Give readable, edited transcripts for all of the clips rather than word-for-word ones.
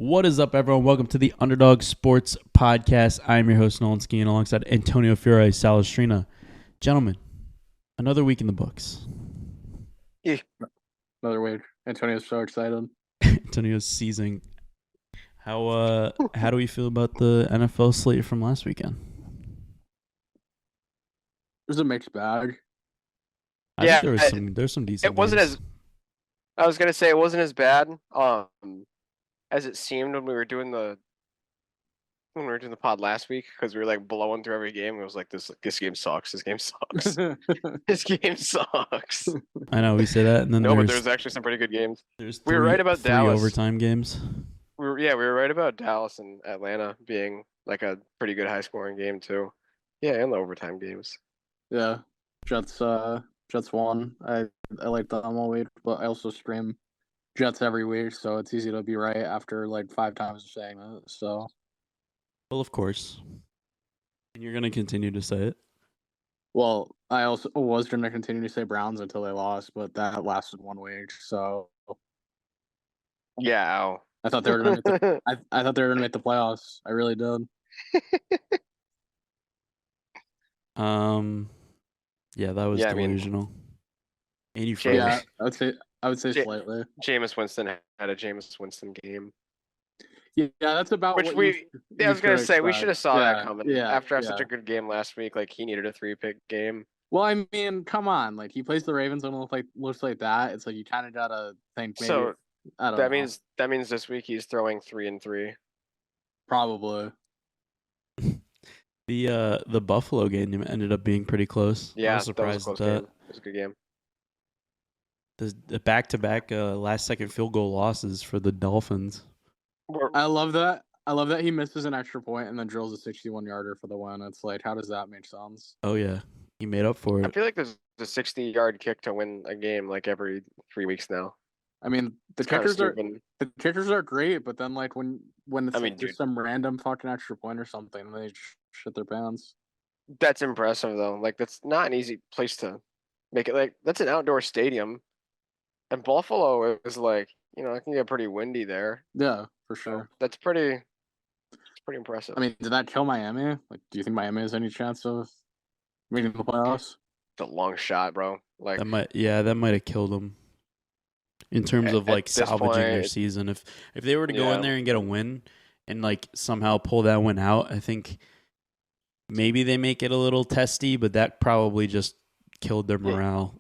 What is up, everyone? Welcome to the Underdog Sports Podcast. I'm your host, Nolan Ski, and alongside Antonio Fiore Salestrina. Gentlemen, another week in the books. Yeah. Another week. Antonio's so excited. Antonio's seizing. How do we feel about the NFL slate from last weekend? It was a mixed bag. I think there's some decent It wasn't games. I was gonna say it wasn't as bad as it seemed when we were doing the pod last week, because we were like blowing through every game. It was like this game sucks. This game sucks. This game sucks. I know we say that, and then No, but there's actually some pretty good games. there's We were right about three Dallas. overtime games. We were right about Dallas and Atlanta being like a pretty good high scoring game too. Yeah, and the overtime games. Yeah. Jets won. I like them all week, but I also stream Jets every week, so it's easy to be right after like 5 times saying it. So Well, of course. And you're going to continue to say it. well, I also was gonna continue to say Browns until they lost, but that lasted 1 week, so Yeah, ow. I thought they were gonna make the, I thought they were gonna make the playoffs. I really did. Yeah, that was delusional. And you froze. Yeah, I would say slightly. Jameis Winston had a Jameis Winston game. Yeah, that's about Which what I was gonna say we should have saw that coming. Yeah, after such a good game last week, like he needed a 3-pick game. Well, I mean, come on, like he plays the Ravens and looks like that. It's like you kind of gotta think maybe. So I don't know. That means this week he's throwing 3-3. Probably. The Buffalo game ended up being pretty close. Yeah, I was surprised at that. Game. It was a good game. The back-to-back last-second field goal losses for the Dolphins. I love that. I love that he misses an extra point and then drills a 61-yarder for the win. It's like, how does that make sense? Oh yeah, he made up for it. I feel like there's a 60-yard kick to win a game like every 3 weeks now. I mean, the kickers are great, but then like when it's just some random fucking extra point or something, they shit their pants. That's impressive though. Like that's not an easy place to make it. Like that's an outdoor stadium, and Buffalo is like, it can get pretty windy there. Yeah, for sure. So it's pretty impressive. I mean, did that kill Miami? Like, do you think Miami has any chance of making the playoffs? It's a long shot, bro. Like that might have killed them. In terms of like salvaging their season, if they were to go in there and get a win and like somehow pull that win out, I think maybe they make it a little testy, but that probably just killed their morale.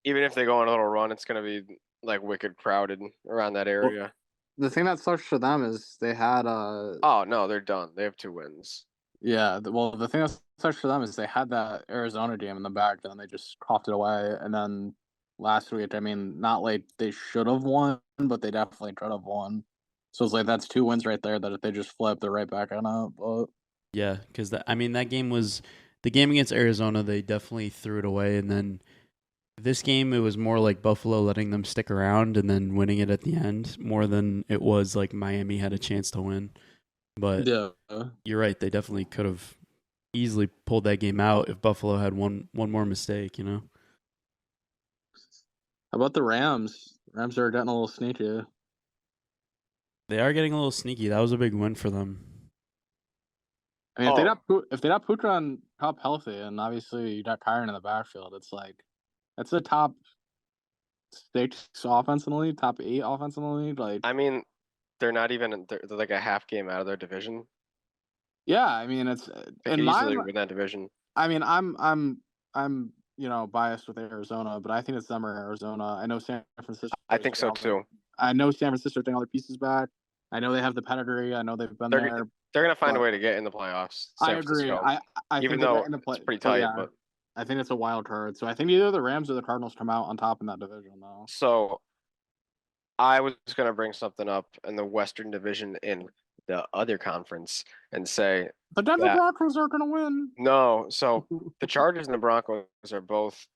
Even if they go on a little run, it's gonna be like wicked crowded around that area. Well, the thing that sucks for them is they had Oh no, they're done. They have 2 wins. Yeah, well, the thing that sucks for them is they had that Arizona game in the back, and they just coughed it away, and then last week, I mean, not like they should have won, but they definitely could have won. So it's like that's 2 wins right there that if they just flip, they're right back on it. But yeah, because that game was the game against Arizona. They definitely threw it away, and then this game it was more like Buffalo letting them stick around and then winning it at the end more than it was like Miami had a chance to win. But yeah, you're right; they definitely could have easily pulled that game out if Buffalo had one more mistake. How about the Rams? Rams are getting a little sneaky. They are getting a little sneaky. That was a big win for them. I mean, if they got Puka on top healthy, and obviously you got Kyron in the backfield, it's like that's a top 6 offense in the league, top 8 offense in the league. Like, I mean, they're not even they're like a half game out of their division. Yeah, I mean it's they could easily win that division. I mean, I'm biased with Arizona, but I think it's them or Arizona. I know San Francisco. I think so too. I know San Francisco getting all their pieces back. I know they have the pedigree. I know they've been there. They're gonna find a way to get in the playoffs. I agree. I even think though it's pretty tight, but I think it's a wild card. So I think either the Rams or the Cardinals come out on top in that division, though. So I was gonna bring something up in the Western Division in the other conference and say the Denver Broncos are gonna win. No, so the Chargers and the Broncos are both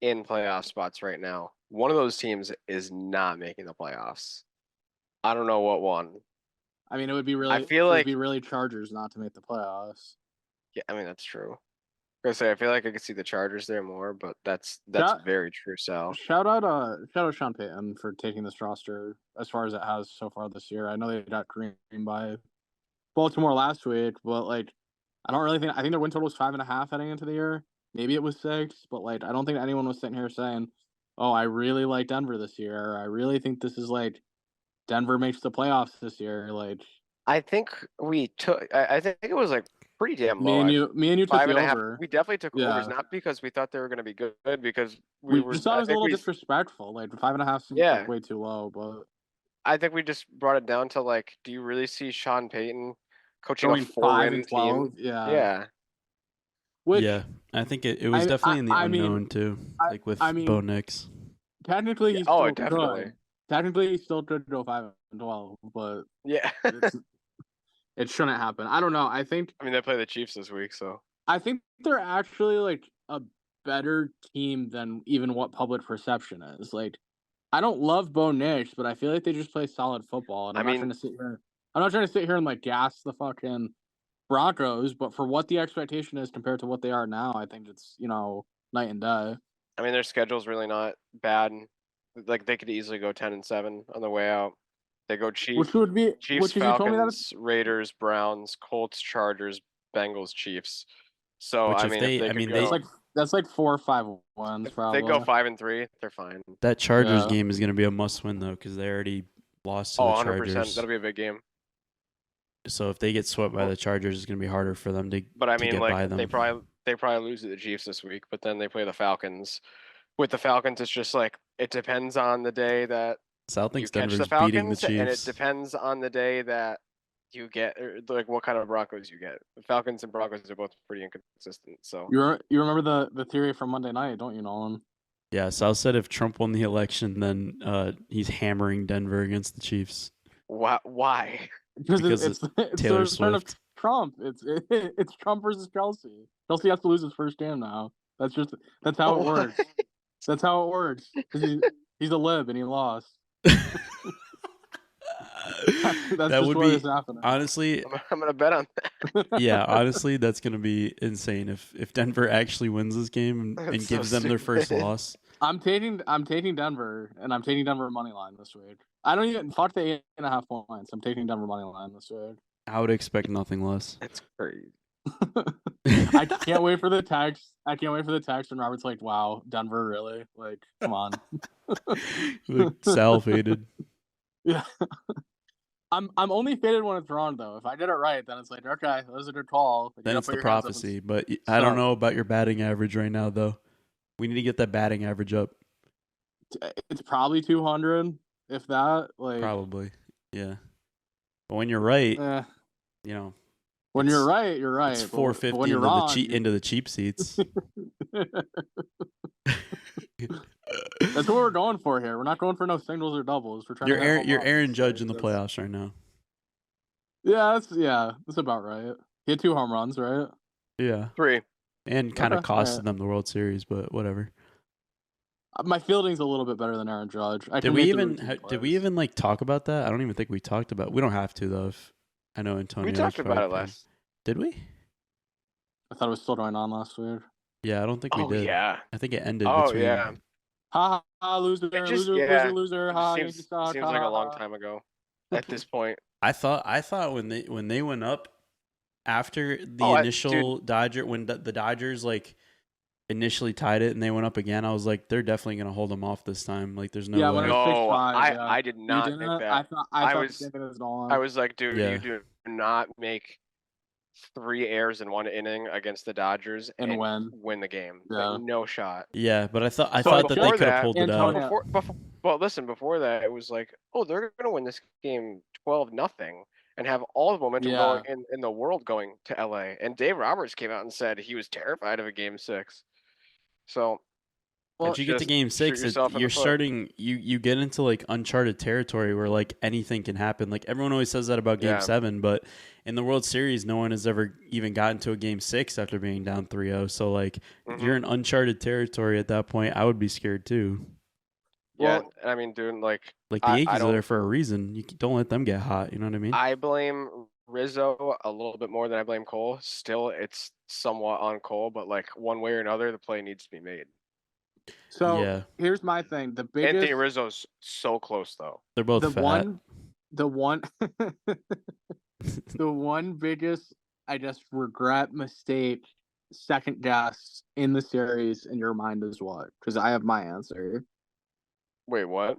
in playoff spots right now. One of those teams is not making the playoffs. I don't know what one. I mean, it would be really. I feel like it would be really Chargers not to make the playoffs. Yeah, I mean that's true. I say I feel like I could see the Chargers there more, but that's very true, Sal. Shout out Sean Payton for taking this roster as far as it has so far this year. I know they got creamed by Baltimore last week, but like I don't really think their win total was 5.5 heading into the year. Maybe it was 6, but like I don't think anyone was sitting here saying, "Oh, I really like Denver this year. I really think this is like Denver makes the playoffs this year." Like I think we took. I think it was like pretty damn low. me and you took the over. We definitely took overs, not because we thought they were going to be good, because we just thought it was a little disrespectful. Like 5.5 seems like way too low, but I think we just brought it down to like, do you really see Sean Payton coaching going a 4-win team? Yeah. Yeah, I think it was definitely in the unknown too, like with Bo Nix. Technically, he's still good. Technically, he's still good to go 5-12, but yeah, it shouldn't happen. I don't know. I mean, they play the Chiefs this week, so I think they're actually like a better team than even what public perception is. Like, I don't love Bo Nix, but I feel like they just play solid football. And I'm not trying to sit here and like gas the fucking Broncos, but for what the expectation is compared to what they are now, I think it's night and day. I mean, their schedule's really not bad. Like they could easily go 10-7 on the way out. They go Chiefs, Falcons, Raiders, Browns, Colts, Chargers, Bengals, Chiefs. So that's like 4 or 5 wins. Probably. They go 5-3. They're fine. That Chargers game is going to be a must-win though, because they already lost to the Chargers. 100%. That'll be a big game. So if they get swept by the Chargers, it's going to be harder for them to. But I mean, get by them. they probably lose to the Chiefs this week, but then they play the Falcons. With the Falcons, it's just like it depends on the day that Sal thinks you catch Denver's the Falcons, beating the Chiefs, and it depends on the day that you get, like what kind of Broncos you get. The Falcons and Broncos are both pretty inconsistent. So you remember the theory from Monday night, don't you, Nolan? Yeah, Sal said if Trump won the election, then he's hammering Denver against the Chiefs. Why? Because it's Taylor Swift. Trump. It's Trump versus Kelsey. Kelsey has to lose his first game now. That's how it works. That's how it works. He's a lib and he lost. That would be honestly. I'm gonna bet on that. Yeah, honestly, that's gonna be insane if Denver actually wins this game and gives them their first loss. I'm taking Denver, and I'm taking Denver money line this week. I don't even fuck the 8.5 points. I'm taking Denver money line this week. I would expect nothing less. That's crazy. I can't wait for the text. And Robert's like, "Wow, Denver, really? Like, come on." Like, Sal faded. Yeah. I'm only faded when it's wrong though. If I get it right, then it's like, okay, that was a good call. Then it's the prophecy. But I don't know about your batting average right now, though. We need to get that batting average up. It's probably 200, if that. Like probably, yeah. But when you're right, when you're right, you're right. It's 450 into the cheap seats. That's what we're going for here. We're not going for no singles or doubles. We're trying. You're Aaron Judge in the playoffs right now. Yeah, that's about right. He had 2 home runs, right? Yeah, 3, and kind of costed them the World Series, but whatever. My fielding's a little bit better than Aaron Judge. Did we even like talk about that? I don't even think we talked about. We don't have to though. If I know Antonio. We talked about it last. Did we? I thought it was still going on last week. Yeah, I don't think we did. Yeah. I think it ended. Oh yeah. Ha ha! Loser! Loser! Ha! Seems like a long time ago. At this point, I thought when they went up after the initial Dodger when the Dodgers like initially tied it and they went up again, I was like, they're definitely gonna hold them off this time. Like, there's no way. No, I did not think that. I was like, dude, you do not make 3 errors in 1 inning against the Dodgers and win the game. Yeah. Like, no shot. Yeah, but I thought that they could have pulled it out. Before that, it was like, they're going to win this game 12-0 and have all the momentum going in the world going to LA. And Dave Roberts came out and said he was terrified of a game 6. So once you get to game 6, you're starting. You get into like uncharted territory where like anything can happen. Like everyone always says that about game 7, but in the World Series, no one has ever even gotten to a game 6 after being down 3-0. So like you're in uncharted territory at that point. I would be scared too. Yeah, I mean, dude, like the Yankees are there for a reason. You don't let them get hot. You know what I mean? I blame Rizzo a little bit more than I blame Cole. Still, it's somewhat on Cole, but like one way or another, the play needs to be made. So here's my thing: the biggest Anthony Rizzo's so close though. They're both the fat. the one biggest, I just regret, mistake, second guess in the series in your mind is what? Because I have my answer. Wait, what?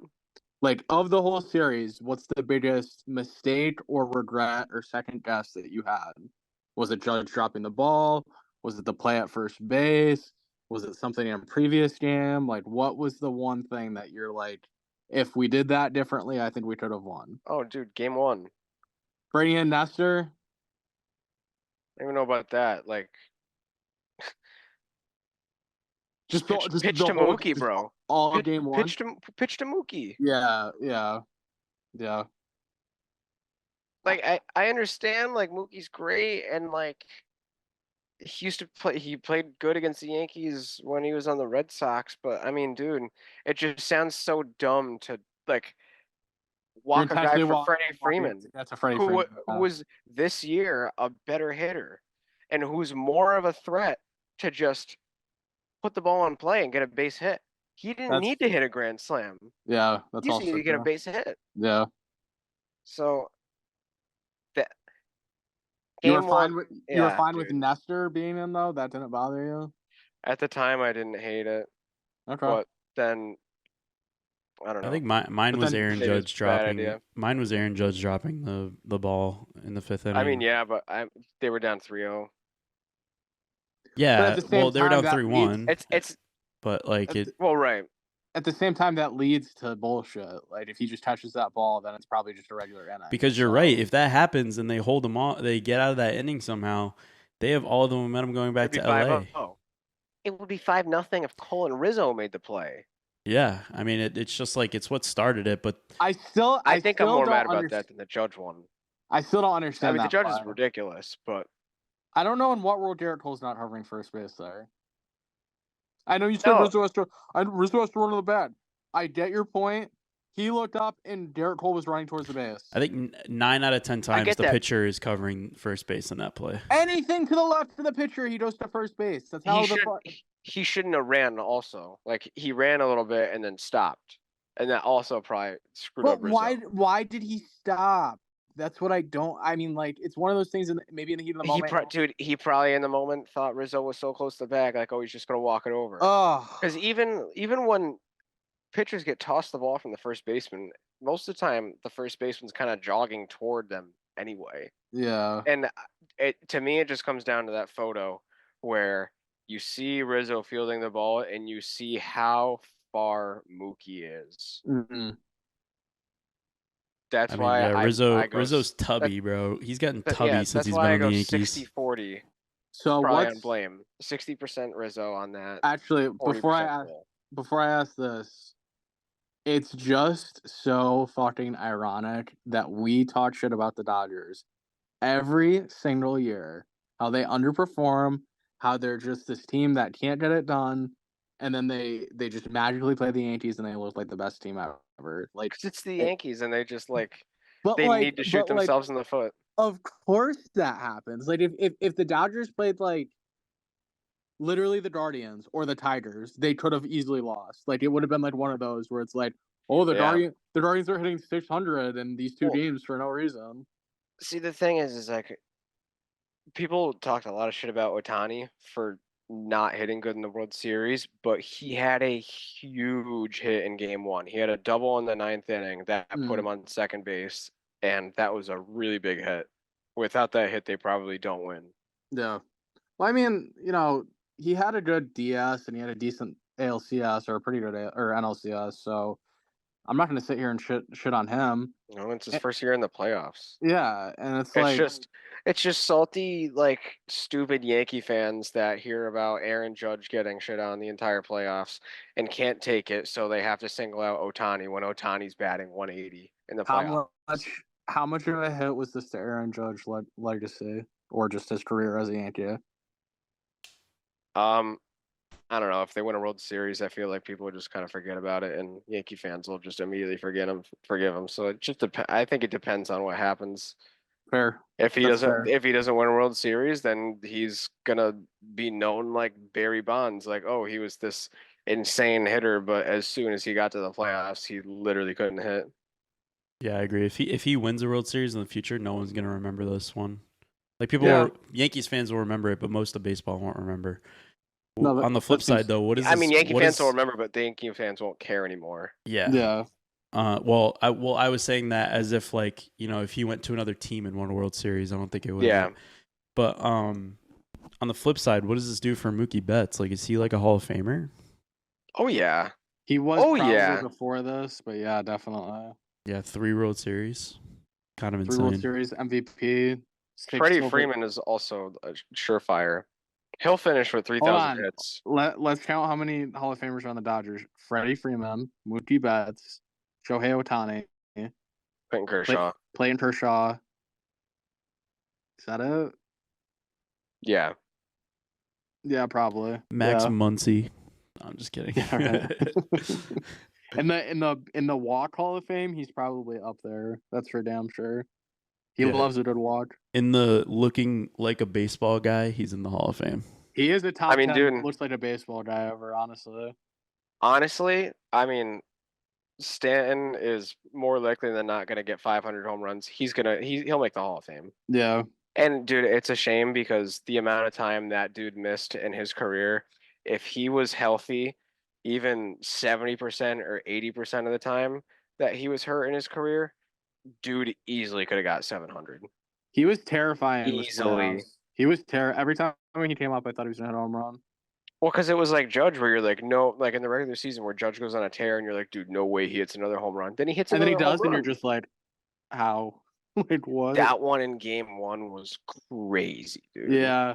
Like, of the whole series, what's the biggest mistake or regret or second guess that you had? Was it Judge dropping the ball? Was it the play at first base? Was it something in a previous game? Like, what was the one thing that you're like, if we did that differently, I think we could have won? Oh, dude, game 1. Brady and Nestor? I don't even know about that. Like, just pitch to Mookie, bro. All game 1? Pitch to Mookie. Yeah. Like, I understand, like, Mookie's great, and, like, he played good against the Yankees when he was on the Red Sox, but, I mean, dude, it just sounds so dumb to, like, walk a guy for Freddie Freeman. That's a Freddie Freeman. Who was this year a better hitter and who's more of a threat to just put the ball on play and get a base hit. He didn't need to hit a grand slam. Yeah, that's he just needed to get a base hit. Yeah. So that you were fine with Nestor being in though? That didn't bother you? At the time I didn't hate it. Okay. But then I don't know. I think mine was Aaron Judge dropping. Mine was Aaron Judge dropping the ball in the 5th inning. I mean, yeah, but they were down 3-0. Yeah, well, they were down 3-1. But like right. At the same time, that leads to bullshit. Like, if he just touches that ball, then it's probably just a regular inning. Because you're right. If that happens and they hold them all, they get out of that inning somehow, they have all the momentum going back to LA. It would be 5-0 if Cole and Rizzo made the play. Yeah, I mean, it's just like it's what started it. But I think I'm more mad about that than the Judge one. I still don't understand. I mean, the Judge is ridiculous, but I don't know in what world Garrett Cole's not hovering first base there. I know you said Rizzo has to run to the bat. I get your point. He looked up and Garrett Cole was running towards the base. I think 9 out of 10 times the pitcher is covering first base on that play. Anything to the left of the pitcher, he goes to first base. That's how he shouldn't have ran also. Like, he ran a little bit and then stopped. And that also probably screwed up Rizzo. Why did he stop? That's what I don't. I mean, like, it's one of those things. Maybe in the heat of the moment, he probably in the moment thought Rizzo was so close to the bag, like, oh, he's just gonna walk it over. Oh, because even when pitchers get tossed the ball from the first baseman, most of the time the first baseman's kind of jogging toward them anyway. Yeah. And to me, it just comes down to that photo where you see Rizzo fielding the ball and you see how far Mookie is. Mm-hmm. That's why Rizzo's tubby, bro. He's gotten tubby since he's been on the Yankees. 60-40. So what's blame? 60% Rizzo on that. Actually, before I ask this, it's just so fucking ironic that we talk shit about the Dodgers every single year, how they underperform, how they're just this team that can't get it done, and then they just magically play the Yankees and they look like the best team ever. Like, because it's the Yankees and they just need to shoot themselves in the foot. Of course that happens. Like, if the Dodgers played like literally the Guardians or the Tigers, they could have easily lost. Like, it would have been like one of those where it's like, oh, the Guardians are hitting 600 in these two games for no reason. See, the thing is like, people talked a lot of shit about Ohtani for not hitting good in the World Series, but he had a huge hit in Game 1. He had a double in the 9th inning that put him on second base, and that was a really big hit. Without that hit, they probably don't win. Yeah. Well, I mean, he had a good DS and he had a decent ALCS or a pretty good or NLCS, so I'm not going to sit here and shit on him. No, it's his first year in the playoffs. Yeah, and it's just salty, like, stupid Yankee fans that hear about Aaron Judge getting shit on the entire playoffs and can't take it, so they have to single out Ohtani when Ohtani's batting 180 in the playoffs. How much of a hit was this to Aaron Judge legacy or just his career as a Yankee? I don't know. If they win a World Series, I feel like people would just kind of forget about it, and Yankee fans will just immediately forgive him. So it just I think it depends on what happens. Fair. If he That's doesn't fair. if he doesn't win a World Series, then he's gonna be known like Barry Bonds, like, oh, he was this insane hitter, but as soon as he got to the playoffs, he literally couldn't hit. Yeah, I agree. If he wins a World Series in the future, no one's gonna remember this one. Like Yankees fans will remember it, but most of baseball won't remember. No, on the flip side, though, what is I this? mean, Yankee fans will remember, but the Yankee fans won't care anymore. Yeah. Yeah. Well, I was saying that as if like if he went to another team and won a World Series, I don't think it would. Yeah. But on the flip side, what does this do for Mookie Betts? Like, is he like a Hall of Famer? Oh yeah. He was probably before this, but yeah, definitely. Yeah, 3 World Series. Kind of insane. 3 World Series MVP. Freddie Freeman is also a surefire. He'll finish with 3,000 hits. Let's count how many Hall of Famers are on the Dodgers. Freddie Freeman, Mookie Betts, Shohei Ohtani, Clayton Kershaw. Clayton Kershaw. Is that it? Yeah. Yeah, probably. Max Muncy. I'm just kidding. Yeah, right. in the walk Hall of Fame, he's probably up there. That's for damn sure. He loves a good walk. In the looking like a baseball guy, he's in the Hall of Fame. He is a top 10. Dude, looks like a baseball guy ever, honestly. Honestly, I mean, Stanton is more likely than not going to get 500 home runs. He'll make the Hall of Fame. Yeah. And dude, it's a shame because the amount of time that dude missed in his career, if he was healthy, even 70% or 80% of the time that he was hurt in his career, dude easily could have got 700. He was terrifying. Easily. He was every time when he came up, I thought he was going to hit a home run. Well, because it was like Judge, where you're like, no, like in the regular season where Judge goes on a tear and you're like, dude, no way he hits another home run. Then he hits another home run. And then he does, and you're just like, how? Like, what? That one in game 1 was crazy, dude. Yeah.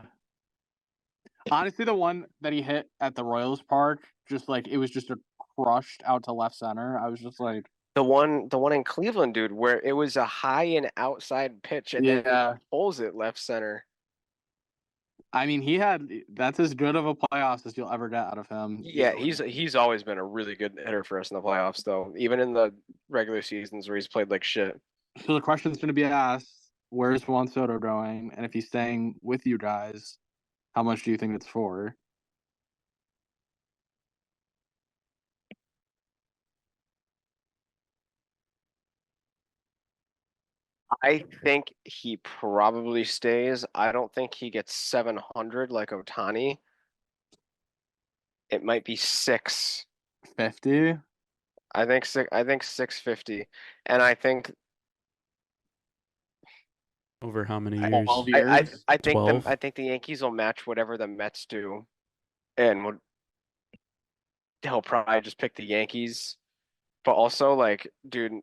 Honestly, the one that he hit at the Royals Park, just like, it was just a crushed out to left center. I was just like, the one in Cleveland, dude, where it was a high and outside pitch and then he pulls it left center. I mean, that's as good of a playoffs as you'll ever get out of him. Yeah, he's always been a really good hitter for us in the playoffs, though. Even in the regular seasons where he's played like shit. So the question's going to be asked: where's Juan Soto going? And if he's staying with you guys, how much do you think it's for? I think he probably stays. I don't think he gets 700 like Ohtani. It might be 650. I think 650, and I think over how many years? 12 years. I think the Yankees will match whatever the Mets do, and he'll probably just pick the Yankees. But also, like, dude,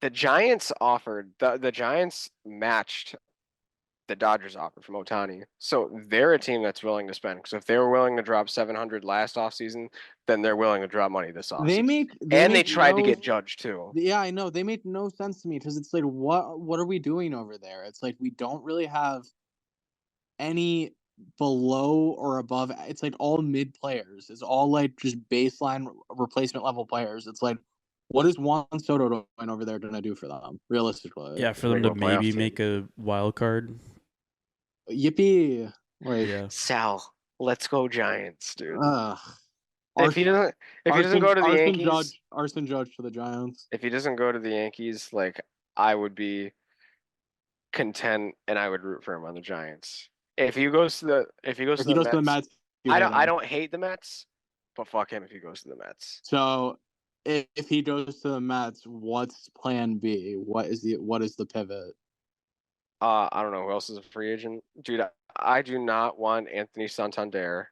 the Giants the Giants matched the Dodgers offer from Ohtani. So they're a team that's willing to spend. Because if they were willing to drop 700 last offseason, then they're willing to drop money this offseason. They tried to get Judge too. Yeah, I know. They make no sense to me because it's like, what are we doing over there? It's like we don't really have any below or above. It's like all mid players. It's all like just baseline replacement level players. It's like, what is Juan Soto going over there going to do for them, realistically? Yeah, for them to maybe make a wild card. Yippee! Like, yeah. Sal, let's go Giants, dude. If he doesn't go to the Yankees, Arson Judge to the Giants. If he doesn't go to the Yankees, like, I would be content and I would root for him on the Giants. If he goes to the Mets, I don't hate the Mets, but fuck him if he goes to the Mets. So if he goes to the Mets, what's plan B? What is the pivot? I don't know who else is a free agent. Dude, I do not want Anthony Santander.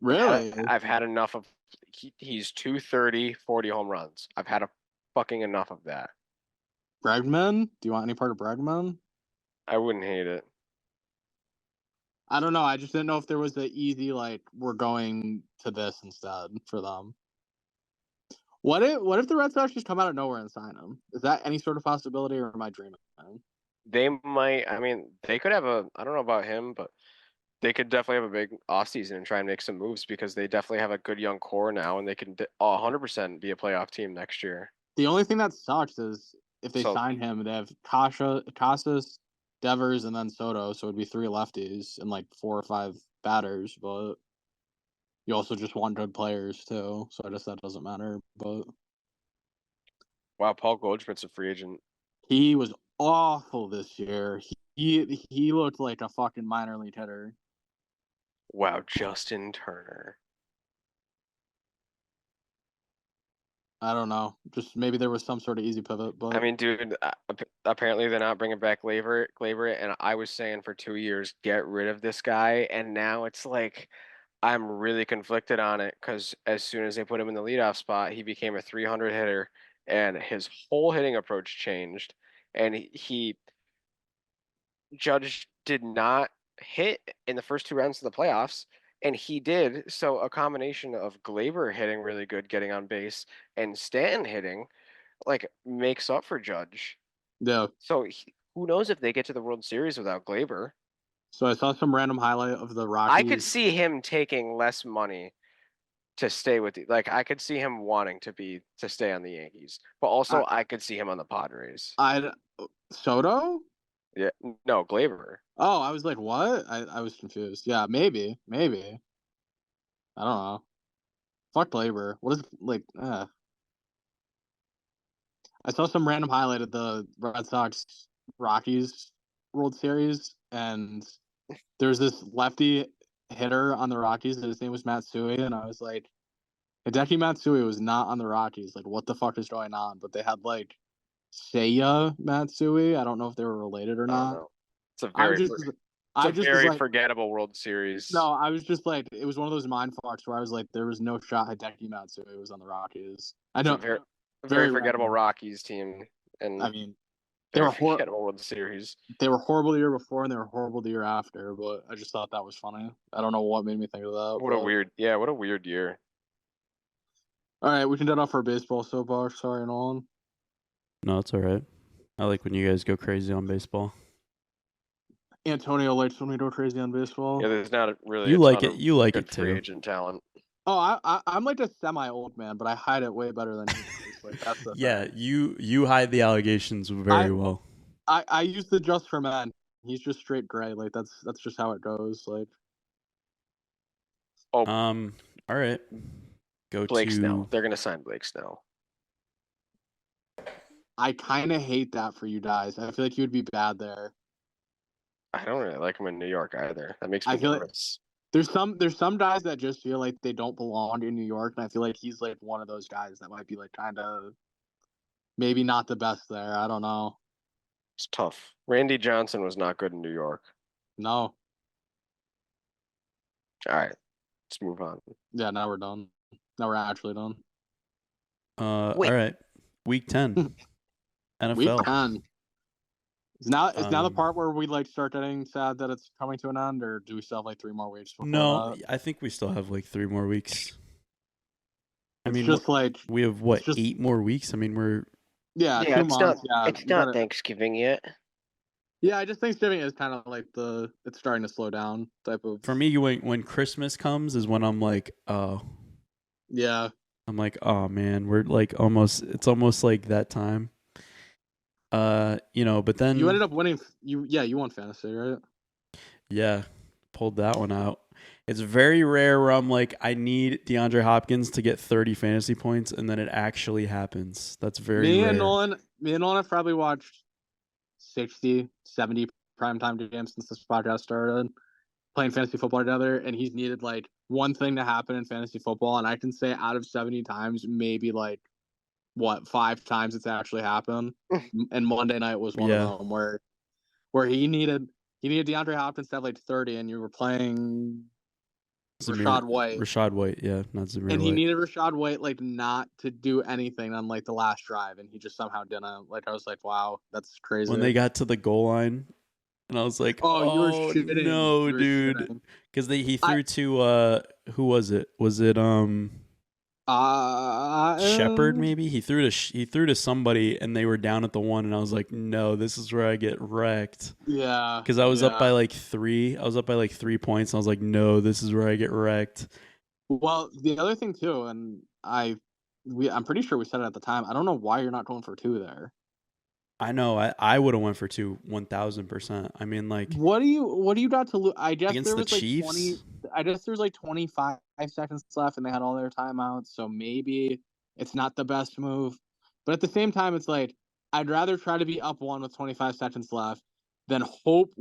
Really? I've had enough of he's 230, 40 home runs. I've had a fucking enough of that. Bregman? Do you want any part of Bregman? I wouldn't hate it. I don't know. I just didn't know if there was the easy, like, we're going to this instead for them. What if the Red Sox just come out of nowhere and sign him? Is that any sort of possibility, or am I dreaming? They might. I mean, they could have I don't know about him, but they could definitely have a big offseason and try and make some moves because they definitely have a good young core now, and they can 100% be a playoff team next year. The only thing that sucks is if they sign him, they have Casas, Devers, and then Soto. So it'd be 3 lefties and like 4 or 5 batters. But you also just want good players too. So I guess that doesn't matter. But wow, Paul Goldschmidt's a free agent. he was awful this year. He looked like a fucking minor league hitter. Wow, Justin Turner. I don't know. Just maybe there was some sort of easy pivot. But I mean, dude, apparently they're not bringing back Gleyber, and I was saying for 2 years, get rid of this guy, and now it's like I'm really conflicted on it because as soon as they put him in the leadoff spot, he became a 300 hitter, and his whole hitting approach changed, and he Judge did not hit in the first 2 rounds of the playoffs, and he did. So a combination of Gleyber hitting really good, getting on base, and Stanton hitting, like, makes up for Judge. yeah. So who knows if they get to the World Series without Gleyber? So I saw some random highlight of the Rockies. I could see him taking less money to stay with I could see him wanting to stay on the Yankees, but also I could see him on the Padres. Soto? Yeah, no, Gleyber. Oh, I was like, what? I was confused. Yeah, maybe. I don't know. Fuck Gleyber. What is like? I saw some random highlight of the Red Sox Rockies World Series, and there's this lefty hitter on the Rockies, and his name was Matsui, and I was like, Hideki Matsui was not on the Rockies. Like, what the fuck is going on? But they had like Seiya Matsui. I don't know if they were related or not. It's a very forgettable World Series. No, I was just like, it was one of those mind fucks where I was like, there was no shot Hideki Matsui was on the Rockies. I know, very forgettable Rockies team, and I mean, they were forgettable World Series. They were horrible the year before, and they were horrible the year after. But I just thought that was funny. I don't know what made me think of that. What a weird year. All right, we can get off our baseball soapbox. Sorry, Nolan. No, it's all right. I like when you guys go crazy on baseball. Antonio likes when we go crazy on baseball. Yeah, there's not really. You like it. You like it too. Free agent talent. Oh, I'm like a semi-old man, but I hide it way better than you. Like, that's the yeah, thing. you hide the allegations very well. I use the just for men. He's just straight gray. Like that's just how it goes. Like. Oh. All right. Go Blake to Snell. They're gonna sign Blake Snell. I kind of hate that for you guys. I feel like you would be bad there. I don't really like him in New York either. That makes me nervous. There's some guys that just feel like they don't belong in New York, and I feel like he's like one of those guys that might be like kind of maybe not the best there. I don't know. It's tough. Randy Johnson was not good in New York. No. All right, let's move on. Yeah, now we're done. Now we're actually done. All right. Week 10. NFL. Week 10. Is now the part where we like start getting sad that it's coming to an end, or do we still have like 3 more weeks before No, that? I think we still have like 3 more weeks. I mean, just like we have what 8 more weeks. I mean, we're 2 months. It's not Thanksgiving yet. Yeah, I just Thanksgiving is kind of like it's starting to slow down type of. For me, when Christmas comes is when I'm like, oh. Yeah. I'm like, oh man, we're like it's almost like that time. But then you ended up winning. You won fantasy, right? Yeah, pulled that one out. It's very rare where I'm like, I need DeAndre Hopkins to get 30 fantasy points, and then it actually happens. That's very rare. Me and Nolan have probably watched 60, 70 primetime games since this podcast started, playing fantasy football together, and he's needed like one thing to happen in fantasy football, and I can say out of 70 times, maybe like 5 times it's actually happened. And Monday night was one of them where he needed DeAndre Hopkins to have like 30, and you were playing Rashad White, yeah, not Zamir and he White. needed Rashad White like not to do anything on like the last drive, and he just somehow didn't. Like I was like, wow, that's crazy. When they got to the goal line, and I was like, oh you were shitting. No, dude, because he threw to who was it? Was it Shepard maybe? He threw to somebody, and they were down at the 1, and I was like, no, this is where I get wrecked. Yeah, because I was up by like 3. I was up by like 3 points, and I was like, no, this is where I get wrecked. Well, the other thing too, and I'm pretty sure we said it at the time. I don't know why you're not going for 2 there. I know. I would have went for 1,000%. I mean, like, what do you got to lose? I guess against there the was like Chiefs. 20. I guess there was like 25 seconds left, and they had all their timeouts. So maybe it's not the best move. But at the same time, it's like I'd rather try to be up one with 25 seconds left than hope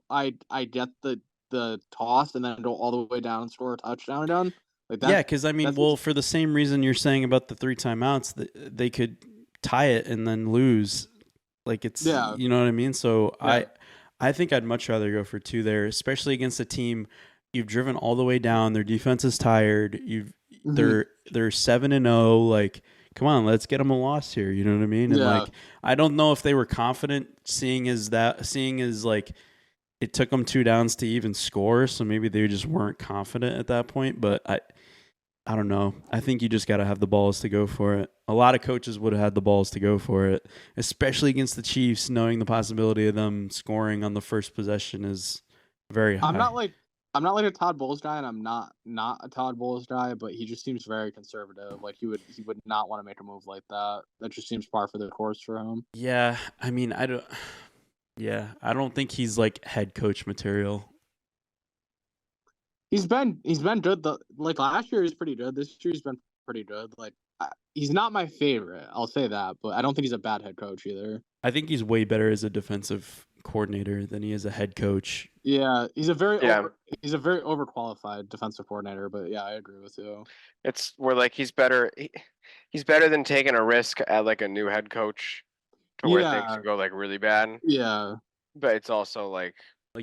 I get the toss and then go all the way down and score a touchdown again. Like that. Yeah, because I mean, well, for the same reason you're saying about the 3 timeouts, they could tie it and then lose. Like it's, you know what I mean? So yeah. I think I'd much rather go for 2 there, especially against a team you've driven all the way down. Their defense is tired. They're 7-0. Like, come on, let's get them a loss here. You know what I mean? And like, I don't know if they were confident, seeing as like it took them 2 downs to even score. So maybe they just weren't confident at that point. But I don't know. I think you just got to have the balls to go for it. A lot of coaches would have had the balls to go for it, especially against the Chiefs, knowing the possibility of them scoring on the first possession is very high. I'm not like a Todd Bowles guy, and I'm not a Todd Bowles guy, but he just seems very conservative. Like he would not want to make a move like that. That just seems par for the course for him. Yeah, I mean, I don't think he's like head coach material. He's been good. Like last year, he's pretty good. This year, he's been pretty good. Like he's not my favorite, I'll say that, but I don't think he's a bad head coach either. I think he's way better as a defensive coordinator than he is a head coach. Yeah, he's a very overqualified defensive coordinator. But yeah, I agree with you. It's where like he's better. He's better than taking a risk at like a new head coach to where things can go like really bad. Yeah, but it's also like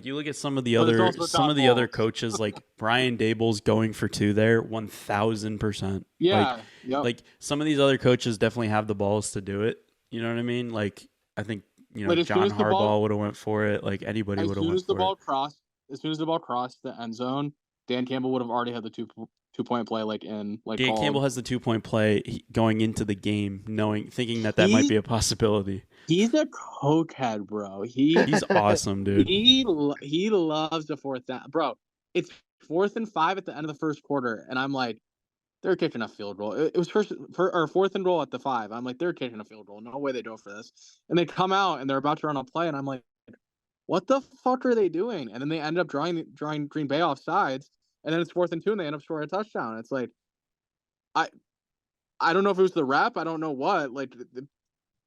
you look at some of the other coaches, like Brian Dable's going for 2 there, 1,000%. Yeah, like some of these other coaches definitely have the balls to do it. You know what I mean? Like I think John Harbaugh would have went for it. Like anybody would have went for it. As soon as the ball crossed the end zone, Dan Campbell would have already had the 2-point play Dan Campbell has the 2-point play going into the game, thinking that might be a possibility. He's a cokehead, bro. He's awesome, dude. He loves the 4th down, bro. It's 4th and 5 at the end of the first quarter, and I'm like, they're kicking a field goal. It was 4th and goal at the 5. I'm like, they're kicking a field goal. No way they go for this. And they come out and they're about to run a play, and I'm like, what the fuck are they doing? And then they end up drawing Green Bay off sides, and then it's 4th and 2, and they end up scoring a touchdown. It's like, I don't know if it was the rep. I don't know what. Like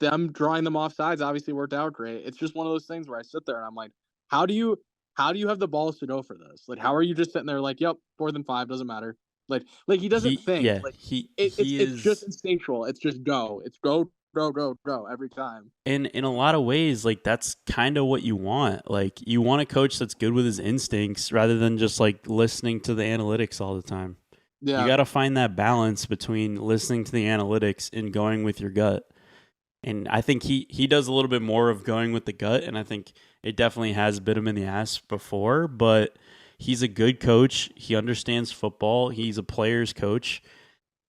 them drawing them off sides obviously worked out great. It's just one of those things where I sit there and I'm like, how do you have the balls to go for this? Like, how are you just sitting there like, yep, 4th and 5, doesn't matter. Like he doesn't think. Yeah, like, it's just instinctual. It's just go. It's go every time. And in a lot of ways, like that's kind of what you want. Like you want a coach that's good with his instincts rather than just like listening to the analytics all the time. Yeah. You got to find that balance between listening to the analytics and going with your gut. And I think he does a little bit more of going with the gut, and I think it definitely has bit him in the ass before, but he's a good coach. He understands football. He's a player's coach.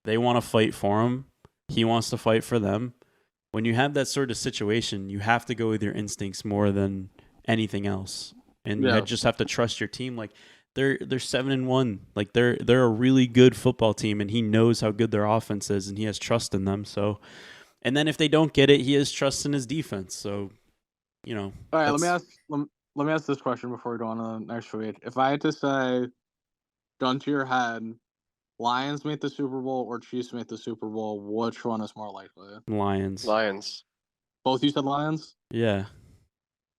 They want to fight for him. He wants to fight for them. When you have that sort of situation, you have to go with your instincts more than anything else. And you just have to trust your team. Like they're 7-1. Like they're a really good football team, and he knows how good their offense is, and he has trust in them. So, and then if they don't get it, he has trust in his defense. So, All right, let me ask this question before we go on to the next week. If I had to say, gun to your head, Lions make the Super Bowl or Chiefs make the Super Bowl, which one is more likely? Lions. Both you said Lions? Yeah.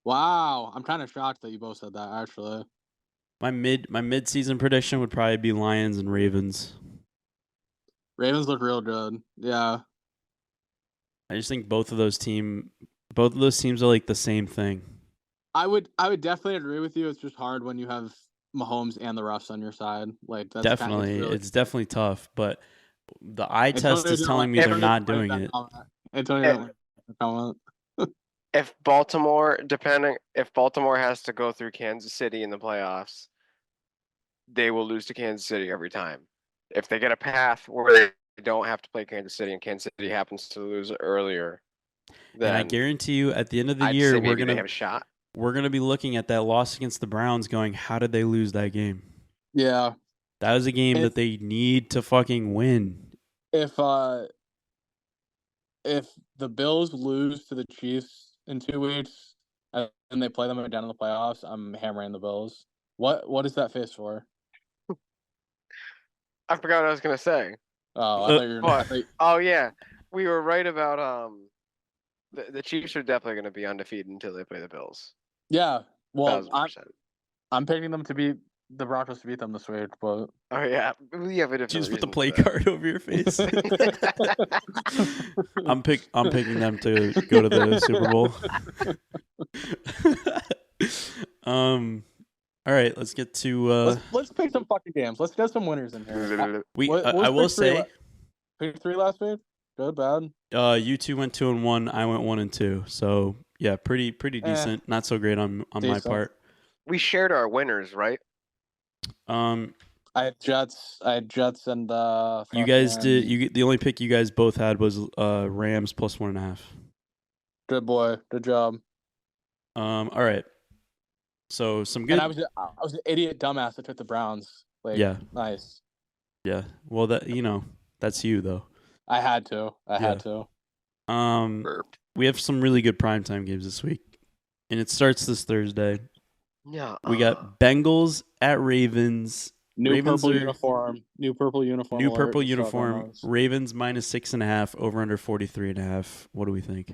Wow, I'm kind of shocked that you both said that. Actually, my mid-season prediction would probably be Lions and Ravens. Ravens look real good. Yeah. I just think both of those teams are like the same thing. I would definitely agree with you. It's just hard when you have Mahomes and the refs on your side. Like that's it's definitely tough, but the eye test is telling me they're not doing it. If Baltimore has to go through Kansas City in the playoffs, they will lose to Kansas City every time. If they get a path where they don't have to play Kansas City and Kansas City happens to lose earlier, then and I guarantee you at the end of the year we're gonna have a shot. We're gonna be looking at that loss against the Browns going, how did they lose that game? Yeah. That was a game that they need to fucking win. If if the Bills lose to the Chiefs in 2 weeks and they play them again in the playoffs, I'm hammering the Bills. What is that face for? I forgot what I was gonna say. Oh, I thought you were. Oh yeah, we were right about the Chiefs are definitely gonna be undefeated until they play the Bills. Yeah, well, 1000%. I'm picking them to beat the Broncos to beat them this week, but Oh yeah, we have a different. Just put the reason play for that. card over your face. I'm picking them to go to the Super Bowl. All right, let's get to. Let's pick some fucking games. Let's get some winners in here. I will say, pick 3 last week. Good, bad. You two went 2-1. I went 1-2. So yeah, pretty decent. Not so great on my part. We shared our winners, right? I had Jets. And you guys did. The only pick you guys both had was Rams plus 1.5. Good boy. Good job. All right. So some good. And I was an idiot dumbass that took the Browns. Yeah. Nice. Yeah. Well, that's you though. I had to. We have some really good primetime games this week, and it starts this Thursday. Yeah. We got Bengals at Ravens. New purple uniform. New purple uniform. Ravens minus 6.5. Over under 43.5. What do we think?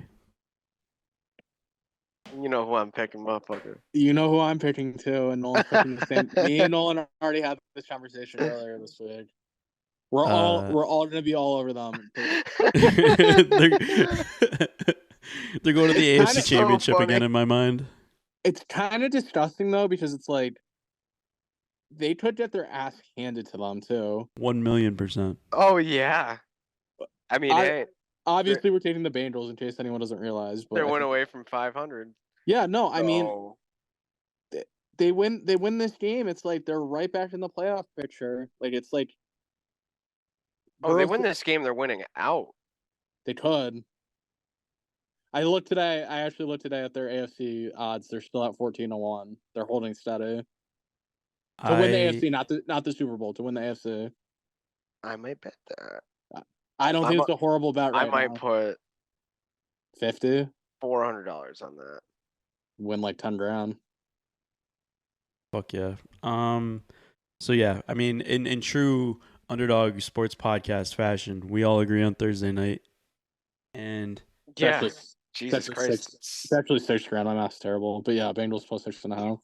You know who I'm picking, motherfucker. You know who I'm picking too, and Nolan's picking the same. Me and Nolan already had this conversation earlier this week. We're all gonna be all over them. They're going to the AFC Championship again in my mind. It's kind of disgusting though, because it's like they could get their ass handed to them too. 1,000,000%. Oh yeah. I mean, obviously we're taking the Bengals in case anyone doesn't realize. But they went away from 500. Yeah, no, I mean, they win this game. It's like they're right back in the playoff picture. Like it's like. Oh, they win this game, they're winning out. They could. I actually looked today at their AFC odds. They're still at 14-1. They're holding steady. To win the AFC, not the Super Bowl, to win the AFC. I might bet that. I don't think it's a horrible bet right now. I might put $400 on that. Win like 10 grand. Fuck yeah. So yeah, I mean, in true underdog sports podcast fashion, we all agree on Thursday night. And yeah, Jesus Christ. It's actually 6 grand. My math's terrible. But yeah, Bengals plus 6.5.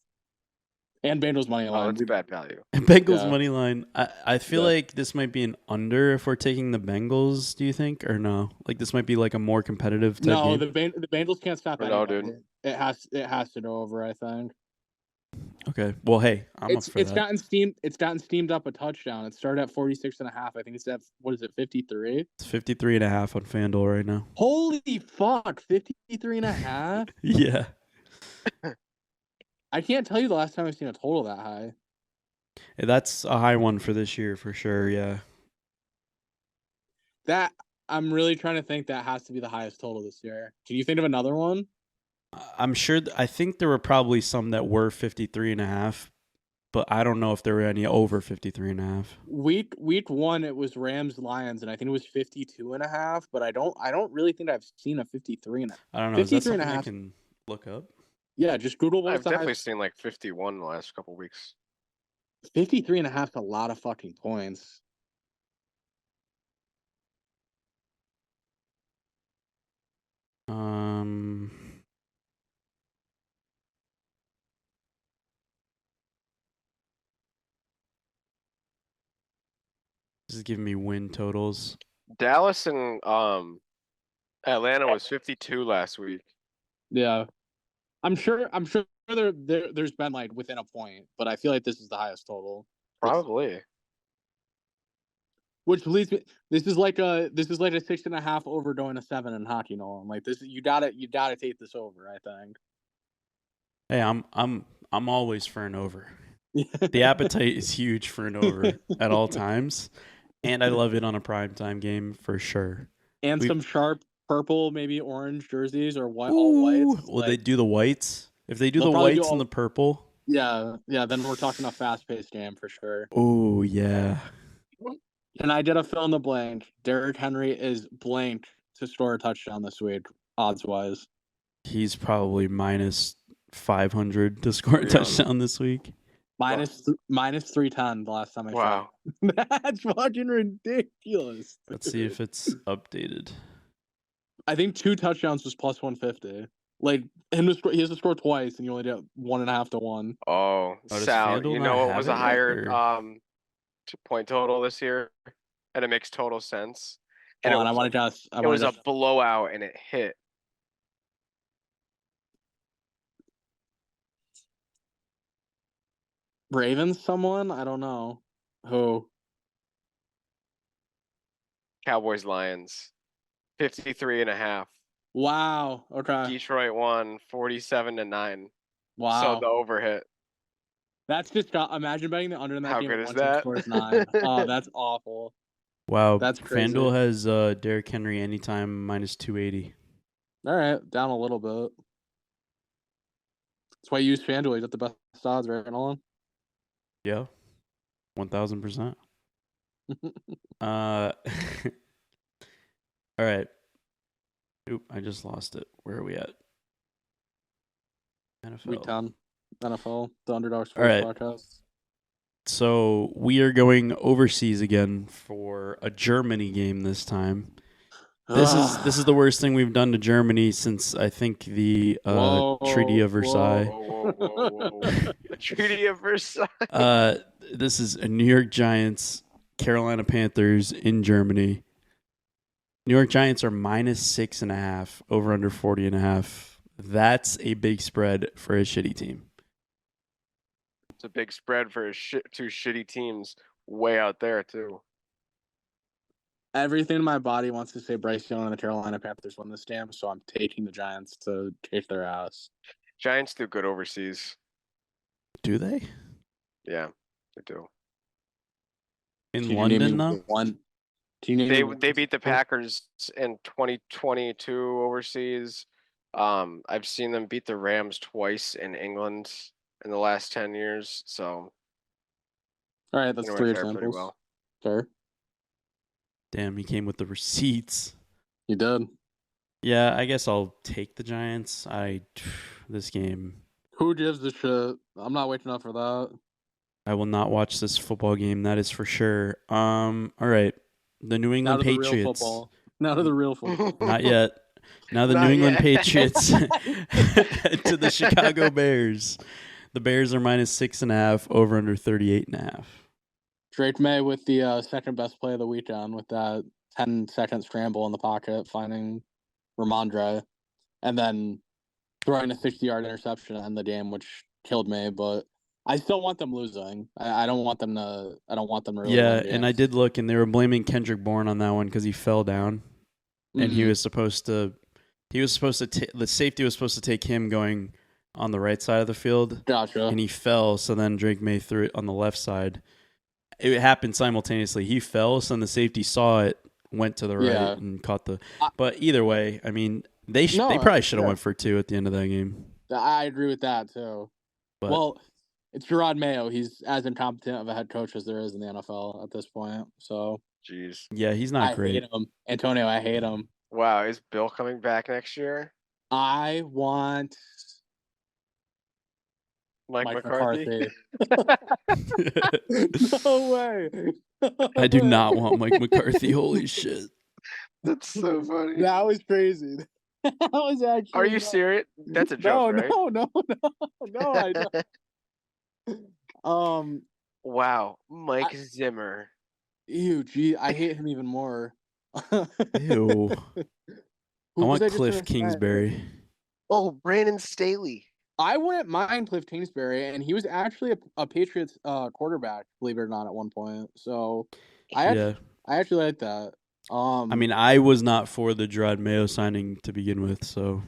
And Bengals money line. Oh, that's bad value. Bengals money line. I feel like this might be an under if we're taking the Bengals, do you think? Or no? Like this might be like a more competitive type game? The Bengals can't stop that. No, dude. It has to go over, I think. Okay. Well, hey, I'm up for that. It's gotten steamed up a touchdown. It started at 46.5. I think it's at, what is it, 53? It's 53.5 on FanDuel right now. Holy fuck, 53.5? Yeah. I can't tell you the last time I've seen a total that high. That's a high one for this year for sure, yeah. That I'm really trying to think that has to be the highest total this year. Can you think of another one? I'm sure. I think there were probably some that were 53.5, but I don't know if there were any over 53.5. Week 1, it was Rams Lions, and I think it was 52.5. But I don't really think I've seen a 53.5. I don't know. Is that something I can look up? Yeah, just Google. I've definitely seen like 51 the last couple weeks. 53.5 is a lot of fucking points. This is giving me win totals. Dallas and Atlanta was 52 last week. Yeah, I'm sure there's been like within a point, but I feel like this is the highest total. Probably. Which leads me. This is like a 6.5 over going to 7 in hockey. No, I'm like this. You gotta take this over. I think. Hey, I'm always for an over. The appetite is huge for an over at all times, and I love it on a primetime game for sure. And some sharp purple, maybe orange jerseys or white, all whites. Will they do the whites? If they do the whites and the purple, yeah. Then we're talking a fast-paced game for sure. Oh yeah. And I did a fill in the blank. Derrick Henry is blank to score a touchdown this week, odds wise? He's probably minus 500 to score a touchdown this week. Minus 310 the last time I Wow. checked. That's fucking ridiculous. Let's see if it's updated. I think 2 touchdowns was plus 150. Like he has to score twice, and you only get 1.5 to 1. Oh, does Sal, FanDuel you not know what have was it a yet, higher or- point total this year, and it makes total sense. And Hold on, I want to guess. it was a blowout, and it hit. Ravens. Someone I don't know who. Cowboys Lions, 53.5. Wow. Okay. Detroit won 47-9. Wow. So the over hit. That's just imagine betting the under in that How game. good is once that? It scores 9. Oh, that's awful. Wow, That's crazy. FanDuel has Derrick Henry anytime minus 280. All right, down a little bit. That's why you use FanDuel. You got the best odds, right, Nolan? Yeah, 1000%. All right. Oop, I just lost it. Where are we at? NFL. Week 10, NFL, the Underdog Sports All right. Podcast. So we are going overseas again for a Germany game this time. This is the worst thing we've done to Germany since I think the Treaty of Versailles. Whoa. Treaty of Versailles. This is a New York Giants, Carolina Panthers in Germany. New York Giants are minus 6.5, over under 40.5. That's a big spread for a shitty team. It's a big spread for two shitty teams way out there too. Everything in my body wants to say Bryce Young and the Carolina Panthers won this game, so I'm taking the Giants to kick their ass. Giants do good overseas. Do they? Yeah, they do. In London, though? They beat the Packers in 2022 overseas. I've seen them beat the Rams twice in England in the last 10 years. So, all right, that's 3 examples. Well. Sure. Damn, he came with the receipts. You did. Yeah, I guess I'll take the Giants. This game. Who gives a shit? I'm not waking up for that. I will not watch this football game. That is for sure. All right. The New England Patriots. Now to the real football. Not yet. Now the New England Patriots to the Chicago Bears. The Bears are minus 6.5, over under 38.5. Drake May with the second best play of the weekend with that 10-second scramble in the pocket, finding Ramondre, and then throwing a 60-yard interception to end the game, which killed me. But I still want them losing. I don't want them to. I don't want them to. Really yeah, and I did look, and they were blaming Kendrick Bourne on that one because he fell down, and he was supposed to. The safety was supposed to take him going on the right side of the field. Gotcha. And he fell, so then Drake May threw it on the left side. It happened simultaneously. He fell, so then the safety saw it, went to the right, and caught the. But either way, I mean, they probably should have went for 2 at the end of that game. I agree with that too. But, well, it's Gerard Mayo. He's as incompetent of a head coach as there is in the NFL at this point. So, jeez. Yeah, he's not great. I hate him, Antonio. I hate him. Wow, is Bill coming back next year? I want Mike McCarthy. No way. I do not want Mike McCarthy. Holy shit. That's so funny. That was crazy. That was actually. Are you serious? That's a joke, right? No, I don't. Wow, Mike Zimmer. Ew, gee, I hate him even more. Ew. I want Cliff Kingsbury. Oh, Brandon Staley. I wouldn't mind Cliff Kingsbury, and he was actually a Patriots quarterback, believe it or not, at one point. So I actually like that. I mean, I was not for the Gerard Mayo signing to begin with, so.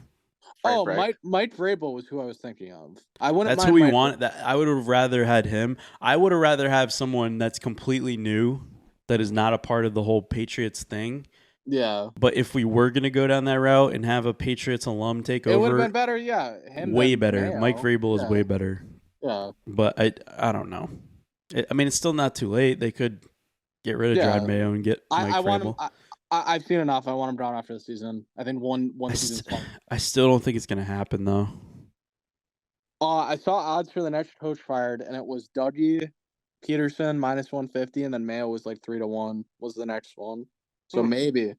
Mike Vrabel was who I was thinking of. I wouldn't. That's who we want. That I would have rather had him. I would have rather have someone that's completely new, that is not a part of the whole Patriots thing. Yeah. But if we were going to go down that route and have a Patriots alum take over, it would have been better, yeah. Way better. Mayo. Mike Vrabel is way better. Yeah. But I don't know. I mean, it's still not too late. They could get rid of Gerard Mayo and get Mike Vrabel. I've seen enough. I want him down after the season. I think one season's fine. I still don't think it's gonna happen though. I saw odds for the next coach fired, and it was Dougie Peterson -150, and then Mayo was like 3-1 was the next one. So maybe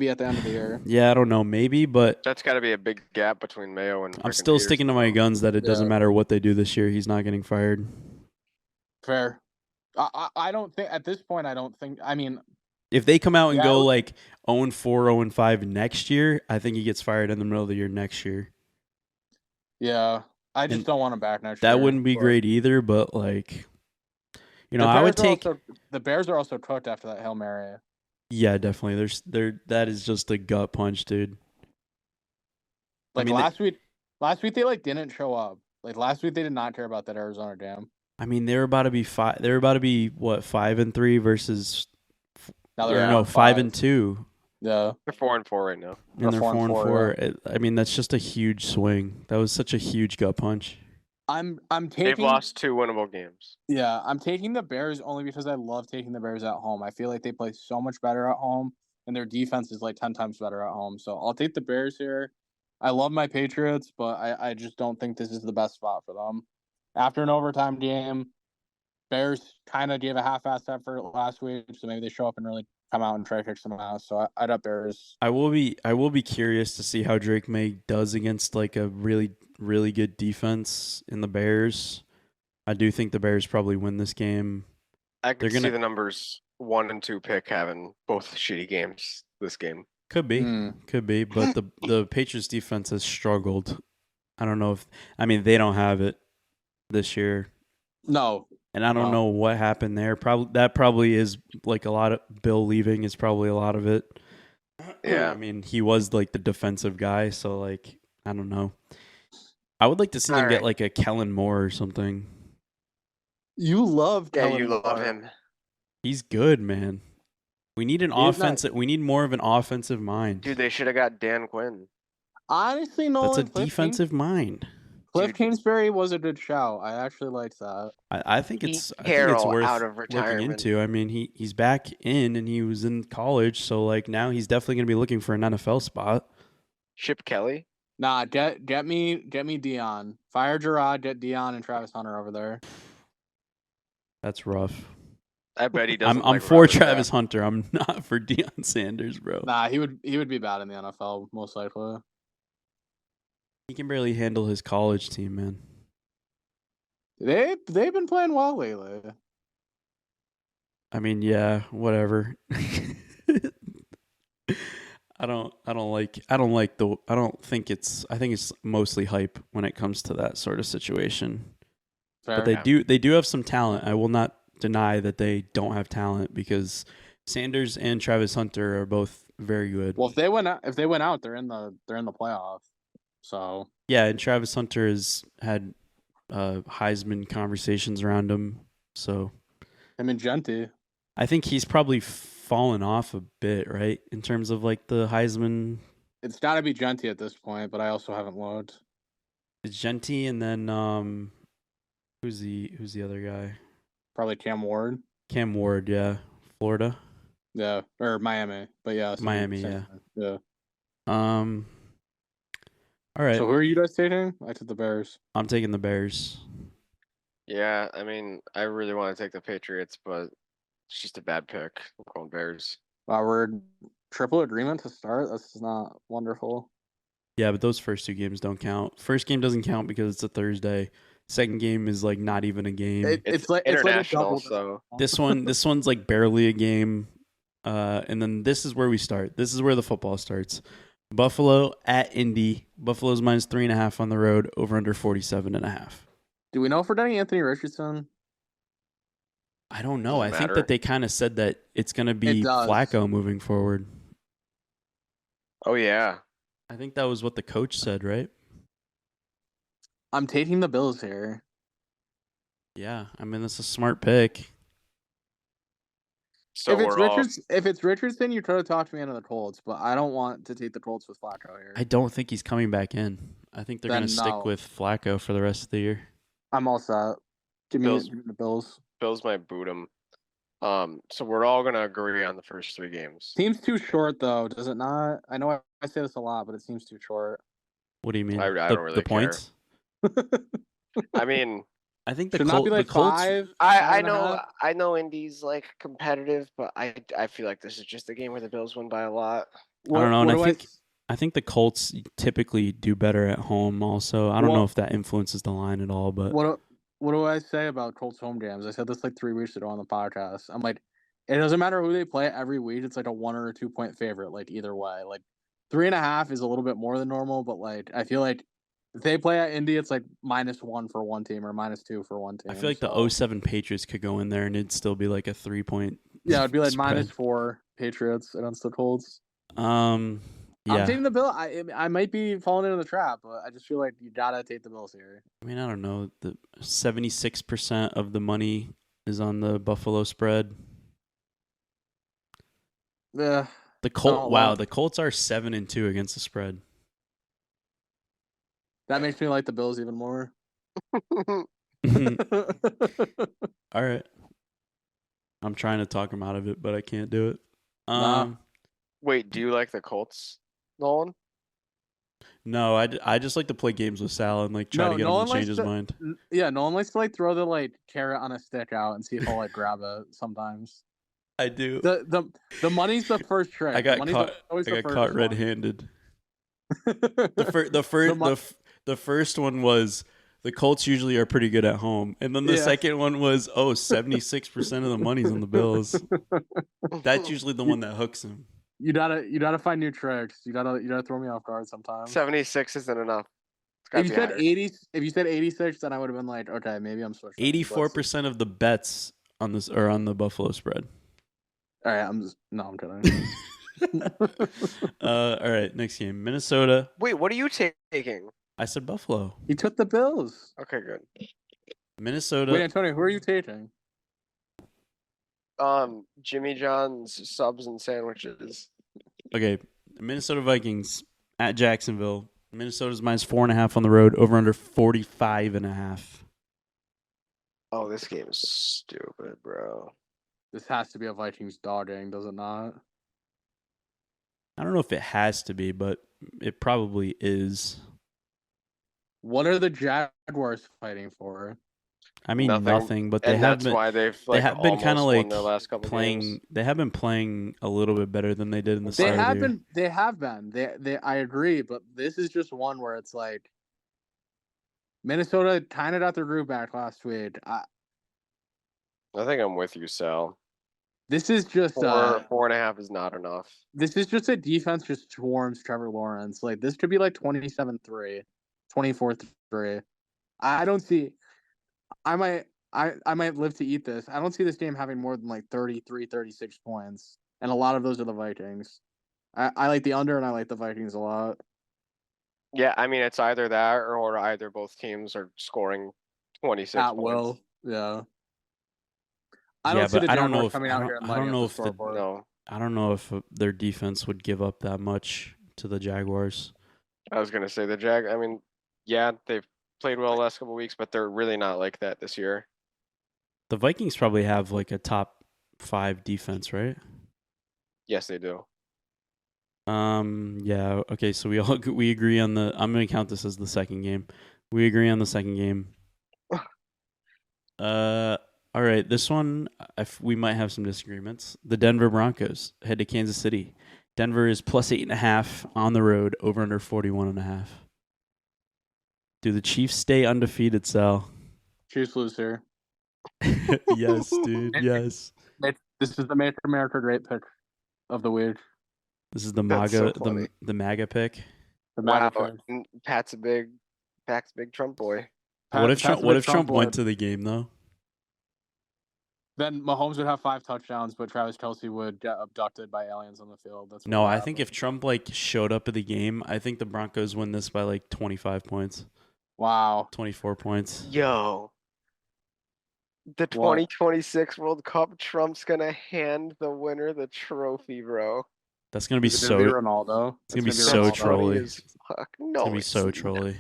at the end of the year. Yeah, I don't know, maybe, but That's got to be a big gap between Mayo and. I'm still sticking to my guns that it doesn't matter what they do this year. He's not getting fired. Fair. I don't think at this point. I don't think. I mean, if they come out and go like 0-4, 0-5 next year, I think he gets fired in the middle of the year next year. Yeah, I just don't want him back next year. That wouldn't be great either, but like, I would take. The Bears are also cooked after that Hail Mary. Yeah, definitely. That is just a gut punch, dude. Like last week they like didn't show up. Like last week they did not care about that Arizona game. I mean, they're about to be They're about to be what 5-3 versus. Now they're 5-2. Yeah, they're 4-4 right now. And they're 4-4. Yeah. I mean, that's just a huge swing. That was such a huge gut punch. I'm taking. They've lost 2 winnable games. Yeah, I'm taking the Bears only because I love taking the Bears at home. I feel like they play so much better at home, and their defense is like 10 times better at home. So I'll take the Bears here. I love my Patriots, but I just don't think this is the best spot for them. After an overtime game, Bears kind of gave a half-assed effort last week, so maybe they show up and really come out and try to kick some ass. So I'd up Bears. I will be curious to see how Drake May does against like a really, really good defense in the Bears. I do think the Bears probably win this game. I can see the numbers 1 and 2 pick having both shitty games this game. Could be, but the Patriots defense has struggled. I don't know they don't have it this year. No. And I don't know what happened there. Probably is like a lot of Bill leaving is probably a lot of it. Yeah. I mean, he was like the defensive guy, so like I don't know. I would like to see them get like a Kellen Moore or something. You love Kellen you love Moore. him. He's good, man. We need an offensive. We need more of an offensive mind. Dude, they should have got Dan Quinn. Honestly, Nolan. That's a defensive mind. Cliff Kingsbury was a good shout. I actually liked that. I think it's worth out of looking into. I mean, he's back in and he was in college, so like now he's definitely going to be looking for an NFL spot. Chip Kelly? Nah, get me Dion. Fire Gerard, get Dion and Travis Hunter over there. That's rough. I bet he doesn't. I'm for Travis Hunter. I'm not for Deion Sanders, bro. Nah, he would be bad in the NFL most likely. He can barely handle his college team, man. They've been playing well lately. I mean, yeah, whatever. I think it's mostly hype when it comes to that sort of situation. Fair. But they do have some talent. I will not deny that they don't have talent because Sanders and Travis Hunter are both very good. Well, if they went out, they're in the playoff. So yeah, and Travis Hunter has had Heisman conversations around him. So him and Genty. I think he's probably fallen off a bit, right, in terms of like the Heisman. It's got to be Genty at this point, but I also haven't looked. It's Genty, and then who's the other guy? Probably Cam Ward. Cam Ward, yeah, Florida. Yeah, or Miami, but yeah, Miami, yeah. Yeah. All right. So who are you guys taking? I took the Bears. I'm taking the Bears. Yeah, I mean, I really want to take the Patriots, but it's just a bad pick. I'm going Bears. Wow, we're triple agreement to start. That's not wonderful. Yeah, but those first 2 games don't count. First game doesn't count because it's a Thursday. Second game is like not even a game. It's like international, so this one's like barely a game. And then this is where we start. This is where the football starts. Buffalo at Indy. Buffalo's minus 3.5 on the road. Over under 47.5. Do we know if we're getting Anthony Richardson? I don't know. I think that they kind of said that it's going to be Flacco moving forward. Oh yeah. I think that was what the coach said, right? I'm taking the Bills here. Yeah, I mean that's a smart pick. So if it's Richardson, you try to talk to me into the Colts, but I don't want to take the Colts with Flacco here. I don't think he's coming back in. I think they're going to stick with Flacco for the rest of the year. I'm all set. Give me the Bills. Bills might boot him. So we're all gonna agree on the first 3 games. Seems too short though, does it not? I know I say this a lot, but it seems too short. What do you mean? I don't really the care. points? I mean, I think Should not be like the Colts. I know Indy's like competitive, but I feel like this is just a game where the Bills win by a lot. I don't know, and I think the Colts typically do better at home. Also, I don't know if that influences the line at all. But what do I say about Colts home games? I said this like 3 weeks ago on the podcast. I'm like, it doesn't matter who they play every week. It's like a 1 or a 2 point favorite. Like either way, like 3.5 is a little bit more than normal, but like I feel like if they play at Indy, it's like -1 for one team or -2 for one team. I feel like the 07 Patriots could go in there and it'd still be like a 3-point. Yeah, it'd be like spread. -4 Patriots against the Colts. Yeah. I'm taking the Bill. I might be falling into the trap, but I just feel like you gotta take the Bills here. I mean, I don't know. The 76% of the money is on the Buffalo spread. Yeah. The Colts are 7-2 against the spread. That makes me like the Bills even more. All right. I'm trying to talk him out of it, but I can't do it. Wait, do you like the Colts, Nolan? No, I just like to play games with Sal and like try to get him to change his mind. Yeah, no one likes to like throw the like carrot on a stick out and see if he'll like grab it sometimes. I do. The money's the first trick. I got caught red-handed. The first one was the Colts usually are pretty good at home, and then the second one was 76% of the money's on the Bills. That's usually the one that hooks him. You gotta find new tricks. You gotta throw me off guard sometimes. 76 isn't enough. If you said 86, then I would have been like, okay, maybe I'm switching. 84% of the bets on this are on the Buffalo spread. All right, I'm kidding. All right, next game, Minnesota. Wait, what are you taking? I said Buffalo. He took the Bills. Okay, good. Minnesota. Wait, Antonio, who are you taking? Jimmy John's subs and sandwiches. Okay, Minnesota Vikings at Jacksonville. Minnesota's -4.5 on the road. Over under 45.5. Oh, this game is stupid, bro. This has to be a Vikings dog game, does it not? I don't know if it has to be, but it probably is. What are the Jaguars fighting for? I mean nothing, but they have been. Why they've like, they have been kind of like their last couple playing. Games. They have been playing a little bit better than they did in the start of the year. They have been. They. I agree, but this is just one where it's like Minnesota kind of got their groove back last week. I think I'm with you, Sal. This is just 4.5 is not enough. This is just a defense just swarms Trevor Lawrence. Like this could be like 27-3, 24-3. I don't see. I might live to eat this. I don't see this game having more than like 33, 36 points. And a lot of those are the Vikings. I like the under and I like the Vikings a lot. Yeah, I mean it's either that or either both teams are scoring 26 at points. will. Yeah. I don't know if No. I don't know if their defense would give up that much to the Jaguars. I was gonna say I mean, yeah, they've played well the last couple of weeks, but they're really not like that this year. The Vikings probably have like a top 5 defense, right? Yes, they do. Yeah. Okay. So we agree on the. I'm gonna count this as the second game. We agree on the second game. All right. This one, we might have some disagreements. The Denver Broncos head to Kansas City. Denver is +8.5 on the road. Over under 41.5. Do the Chiefs stay undefeated, Sal? Chiefs lose here. Yes, dude. Yes. This is the Make America Great pick of the week. This is the MAGA, the MAGA pick. The MAGA pick. Pat's a big Trump boy. What if Trump went to the game though? Then Mahomes would have 5 touchdowns, but Travis Kelce would get abducted by aliens on the field. I think if Trump like showed up at the game, I think the Broncos win this by like 25 points. Wow. 24 points. Yo. The 2026 World Cup, Trump's gonna hand the winner the trophy, bro. That's gonna be It's so. gonna be Ronaldo. It's gonna be so trolly. It's No, gonna be so trolly.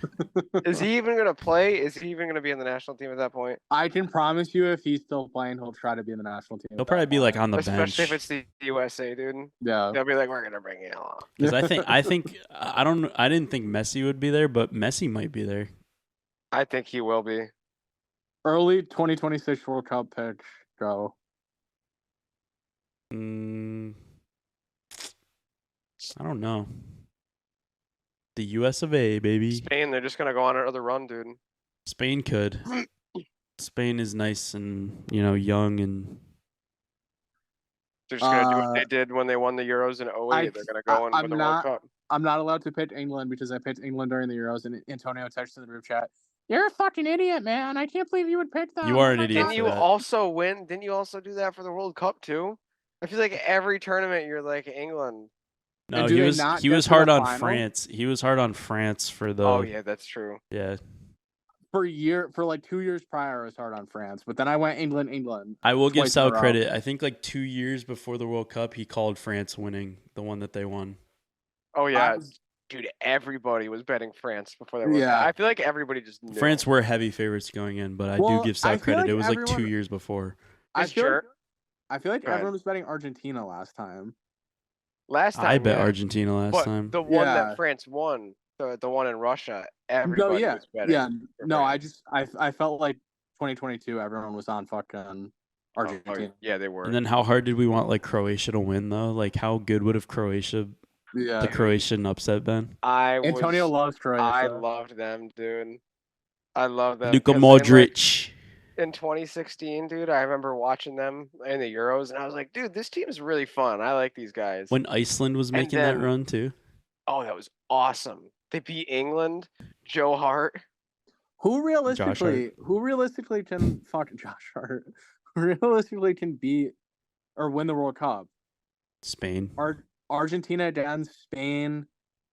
Is he even gonna play? Is he even gonna be in the national team at that point? I can promise you, if he's still playing, he'll try to be in the national team. He'll probably be like on the Especially bench. if it's the USA, dude. Yeah. They'll be like, we're gonna bring it along. Because I didn't think Messi would be there, but Messi might be there. I think he will be. Early 2026 World Cup pick. Go. I don't know. The US of A, baby. Spain, they're just gonna go on another run, dude. Spain could. Spain is nice and young and. They're just gonna do what they did when they won the Euros in 08. They're gonna go and win the World Cup. I'm not allowed to pick England because I picked England during the Euros, and Antonio texted in the group chat, "You're a fucking idiot, man! I can't believe you would pick them." You are an idiot. Didn't you also win? Didn't you also do that for the World Cup too? I feel like every tournament you're like England. No, he was hard on France. He was hard on France for the. Oh yeah, that's true. Yeah. For like 2 years prior, I was hard on France, but then I went England. I will give Sal credit. I think like 2 years before the World Cup, he called France winning, the one that they won. Oh yeah, dude, everybody was betting France before they were. Yeah, I feel like everybody just knew. France were heavy favorites going in, but I do give Sal credit. It was like 2 years before. I feel like everyone was betting Argentina last time. I bet Argentina last time. The one that France won, the one in Russia, everybody was betting. Yeah, no, I felt like 2022, everyone was on fucking Argentina. Yeah, they were. And then how hard did we want like Croatia to win though? Like how good would have the Croatian upset been? Antonio loves Croatia. I loved them, dude. I love them. Luka Modric. In 2016, dude, I remember watching them in the Euros, and I was like, dude, this team is really fun. I like these guys. When Iceland was making that run too. Oh, that was awesome. They beat England, Joe Hart. Who realistically can fucking Josh Hart? Who realistically can beat or win the World Cup? Spain. Argentina again, Spain.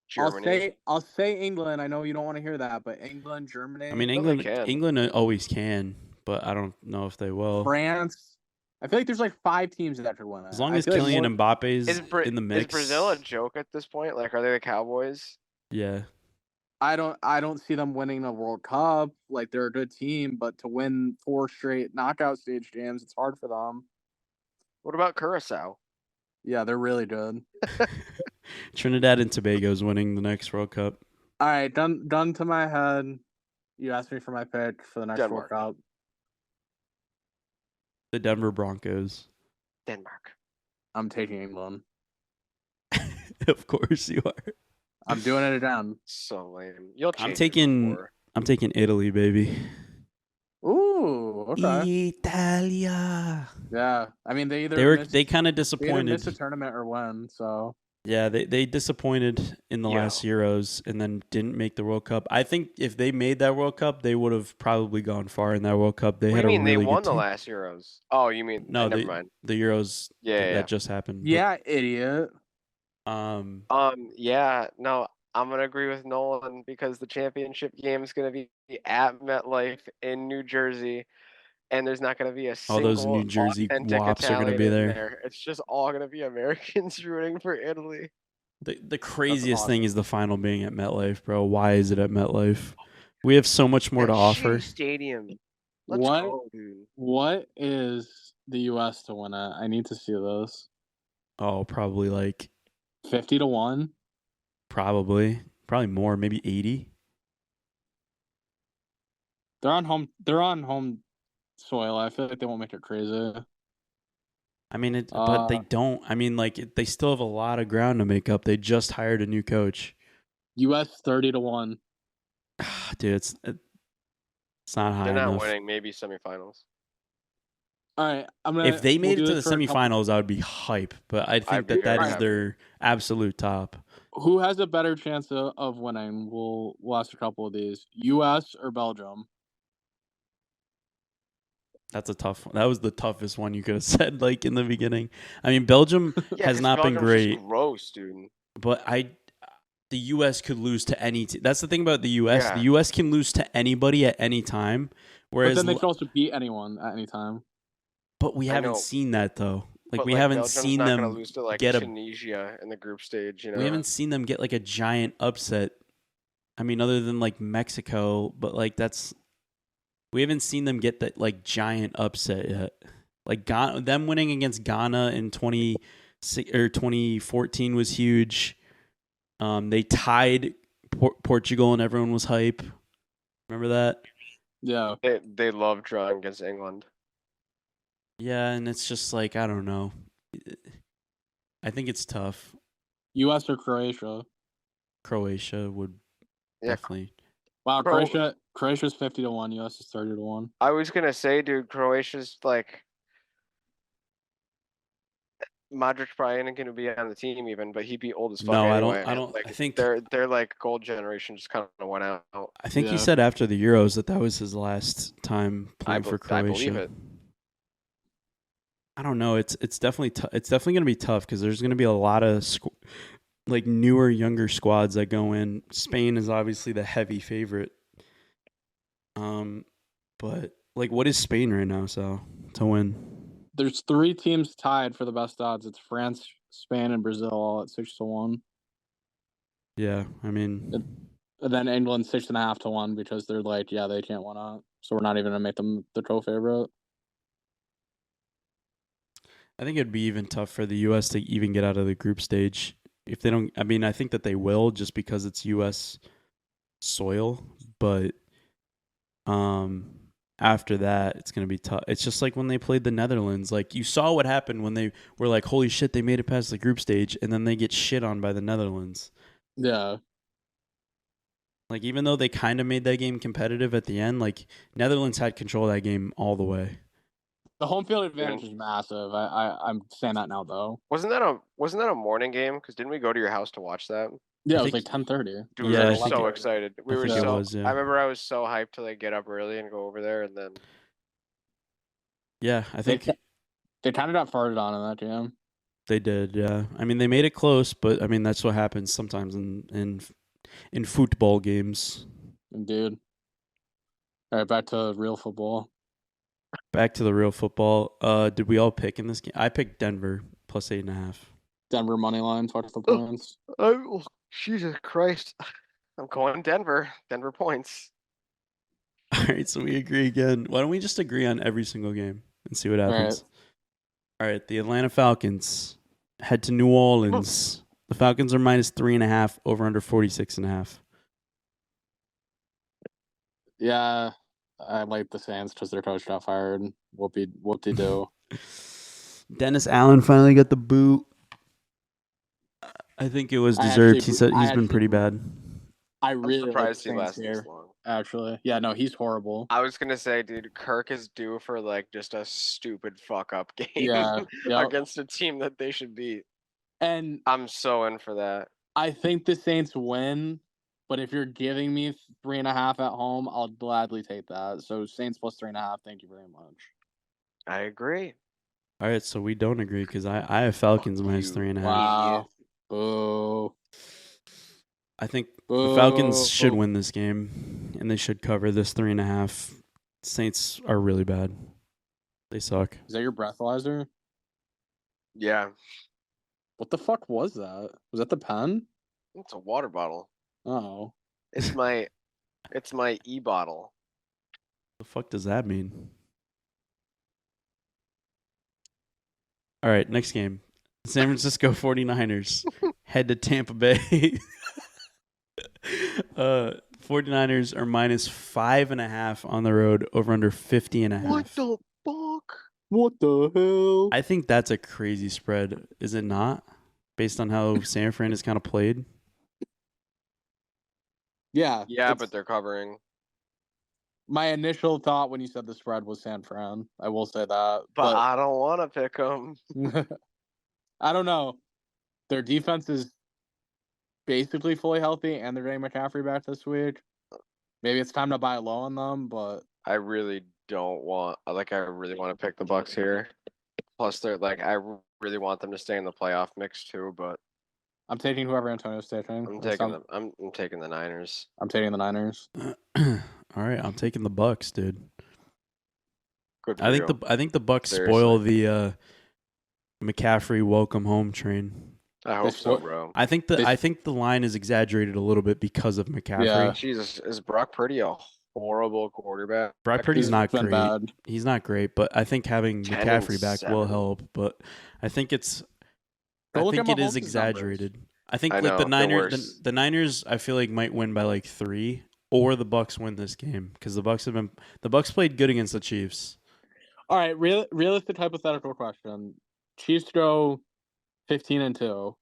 Germany. I'll say England. I know you don't want to hear that, but England, Germany. I mean, England always can, but I don't know if they will. France. I feel like there's like 5 teams that could win it. As long as Kylian Mbappe's in the mix. Is Brazil a joke at this point? Like, are they the Cowboys? Yeah. I don't see them winning the World Cup. Like, they're a good team, but to win 4 straight knockout stage games, it's hard for them. What about Curacao? Yeah, they're really good. Trinidad and Tobago's winning the next World Cup. All right, done to my head. You asked me for my pick for the next World Cup. The Denver Broncos. Denmark. I'm taking England. Of course you are. I'm doing it again. So lame. You'll change I'm taking Italy, baby. Ooh, okay. Italia. Yeah, I mean they kind of disappointed. They either miss a tournament or win, so. Yeah, they disappointed in the last Euros and then didn't make the World Cup. I think if they made that World Cup, they would have probably gone far in that World Cup. They they won the last Euros? Oh, you mean never mind. The Euros that just happened. Yeah, idiot. Yeah, no, I'm gonna agree with Nolan because the championship game is gonna be at MetLife in New Jersey, and there's not gonna be a single all those New Jersey wops are gonna be there. It's just all gonna be Americans rooting for Italy. The craziest thing is the final being at MetLife, bro. Why is it at MetLife? We have so much more to offer. Stadium. Let's go, dude. What is the U.S. to win it? I need to see this. Oh, probably like 50-1. Probably more, maybe 80. They're on home soil. I feel like they won't make it crazy. I mean, but they don't. I mean, like they still have a lot of ground to make up. They just hired a new coach. U.S. 30-1. Dude, it's not high enough. They're not winning. Maybe semifinals. All right, if they made it to the semifinals, I would be hype. But I think that is their absolute top. Who has a better chance of winning? We'll ask a couple of these. U.S. or Belgium? That's a tough one. That was the toughest one you could have said, like in the beginning. I mean, Belgium has not been great. Just gross, dude. But the U.S. could lose to any team. That's the thing about the U.S. Yeah. The U.S. can lose to anybody at any time. Whereas, but then they can also beat anyone at any time. But we haven't seen that though. Like but we like haven't Belgium's seen not them gonna lose to like get a. Tunisia in the group stage. You know, We haven't seen them get like a giant upset. I mean, other than like Mexico, but like that's. We haven't seen them get that like giant upset yet. Like them winning against Ghana in 2014 was huge. They tied Portugal and everyone was hype. Remember that? Yeah. they love drawing against England. Yeah, and it's just like I don't know. I think it's tough. U.S. or Croatia? Croatia would definitely. Wow, Croatia's 50-1. U.S. is 30-1. I was gonna say, dude, Croatia's like Modric probably ain't gonna be on the team even, but he'd be old as fuck No, anyway. I don't. Like I think they're like gold generation just kind of went out. I think he said after the Euros that was his last time playing for Croatia. I believe it. I don't know. It's definitely it's definitely going to be tough because there's going to be a lot of like newer, younger squads that go in. Spain is obviously the heavy favorite. But like, what is Spain right now? So to win, there's 3 teams tied for the best odds. It's France, Spain, and Brazil all at 6-1. Yeah, I mean, and then England 6.5-1 because they're like, yeah, they can't win out, so we're not even gonna make them the co-favorite. I think it'd be even tough for the U.S. to even get out of the group stage if they don't. I mean, I think that they will just because it's U.S. soil, but after that, it's going to be tough. It's just like when they played the Netherlands. Like, you saw what happened when they were like, holy shit, they made it past the group stage, and then they get shit on by the Netherlands. Yeah. Like, even though they kind of made that game competitive at the end, like, Netherlands had control of that game all the way. The home field advantage is massive. I'm saying that now, though. Wasn't that a morning game? Because didn't we go to your house to watch that? Yeah, it was like 10:30. Dude, we were so excited. We were so. I remember I was so hyped to like get up early and go over there, and then. Yeah, I think they kind of got farted on in that game. They did, yeah. I mean, they made it close, but I mean that's what happens sometimes in football games. Dude. All right, back to real football. Back to the real football. Did we all pick in this game? I picked Denver plus 8.5. Denver money lines. What's the points? Oh, Jesus Christ! I'm going Denver. Denver points. All right, so we agree again. Why don't we just agree on every single game and see what happens? All right, the Atlanta Falcons head to New Orleans. The Falcons are minus 3.5, over under 46.5. Yeah, I like the Saints because their coach got fired. Whoop-de-do. Dennis Allen finally got the boot. I think it was deserved. He said he's been pretty bad. I'm surprised he lasted this long. Actually, yeah, no, he's horrible. I was gonna say, dude, Kirk is due for like just a stupid fuck up game. Yeah, against a team that they should beat. And I'm so in for that. I think the Saints win, but if you're giving me 3.5 at home, I'll gladly take that. So Saints plus 3.5. Thank you very much. I agree. All right, so we don't agree because I have Falcons minus 3.5. Wow. Oh. I think the Falcons should win this game, and they should cover this 3.5. Saints are really bad. They suck. Is that your breathalyzer? Yeah. What the fuck was that? Was that the pen? It's a water bottle. Oh. It's my e-bottle. The fuck does that mean? All right, next game. San Francisco 49ers head to Tampa Bay. 49ers are minus 5.5 on the road, over under 50.5. What the fuck? What the hell? I think that's a crazy spread, is it not? Based on how San Fran has kind of played. Yeah. Yeah, but they're covering. My initial thought when you said the spread was San Fran. I will say that. But I don't want to pick them. I don't know. Their defense is basically fully healthy, and they're getting McCaffrey back this week. Maybe it's time to buy low on them, but I really don't want. I really want to pick the Bucks here. Plus, they're like, I really want them to stay in the playoff mix too. But I'm taking whoever Antonio's taking. I'm taking them. I'm taking the Niners. I'm taking the Niners. All right, I'm taking the Bucks, dude. Good. I think the Bucks spoil the McCaffrey welcome home train. I hope so, bro. I think the line is exaggerated a little bit because of McCaffrey. Yeah. Jesus, is Brock Purdy a horrible quarterback? Brock Purdy's not great. Bad. He's not great, but I think having McCaffrey back will help. But I think it is exaggerated. Numbers. I think the Niners I feel like might win by like 3, or the Bucks win this game because the Bucks played good against the Chiefs. All right, realistic hypothetical question: Chiefs go 15-2,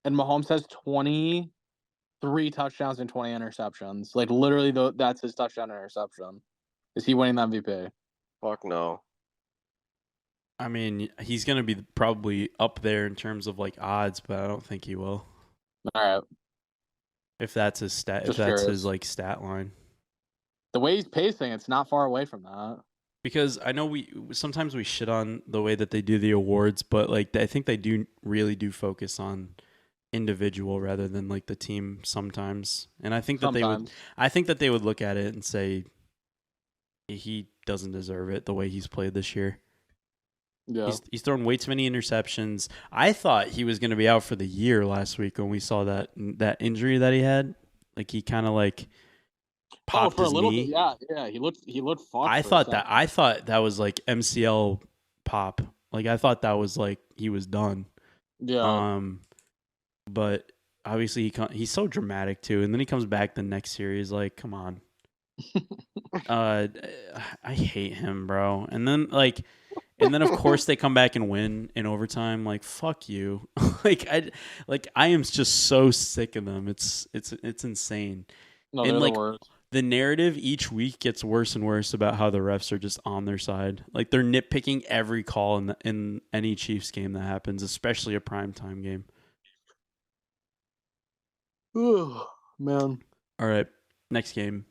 and Mahomes has 23 touchdowns and 20 interceptions. Like literally, that's his touchdown interception. Is he winning the MVP? Fuck no. I mean, he's gonna be probably up there in terms of like odds, but I don't think he will. All right. If that's his stat, if that's his like stat line. The way he's pacing, it's not far away from that. Because I know we sometimes shit on the way that they do the awards, but like I think they really do focus on individual rather than like the team sometimes. And I think that they would look at it and say he doesn't deserve it the way he's played this year. Yeah. He's thrown way too many interceptions. I thought he was going to be out for the year last week when we saw that injury that he had. Like he kind of like popped for his a little knee. bit. Yeah, he looked fucked. I thought that was like MCL pop. Like I thought that was like he was done. Yeah. But obviously he's so dramatic too, and then he comes back the next series. Like, come on. I hate him, bro. And then of course they come back and win in overtime. Like, fuck you. I am just so sick of them. It's insane. No, and they're like the worst. the narrative each week gets worse and worse about how the refs are just on their side. Like they're nitpicking every call in any Chiefs game that happens, especially a primetime game. Ooh, man. All right, next game.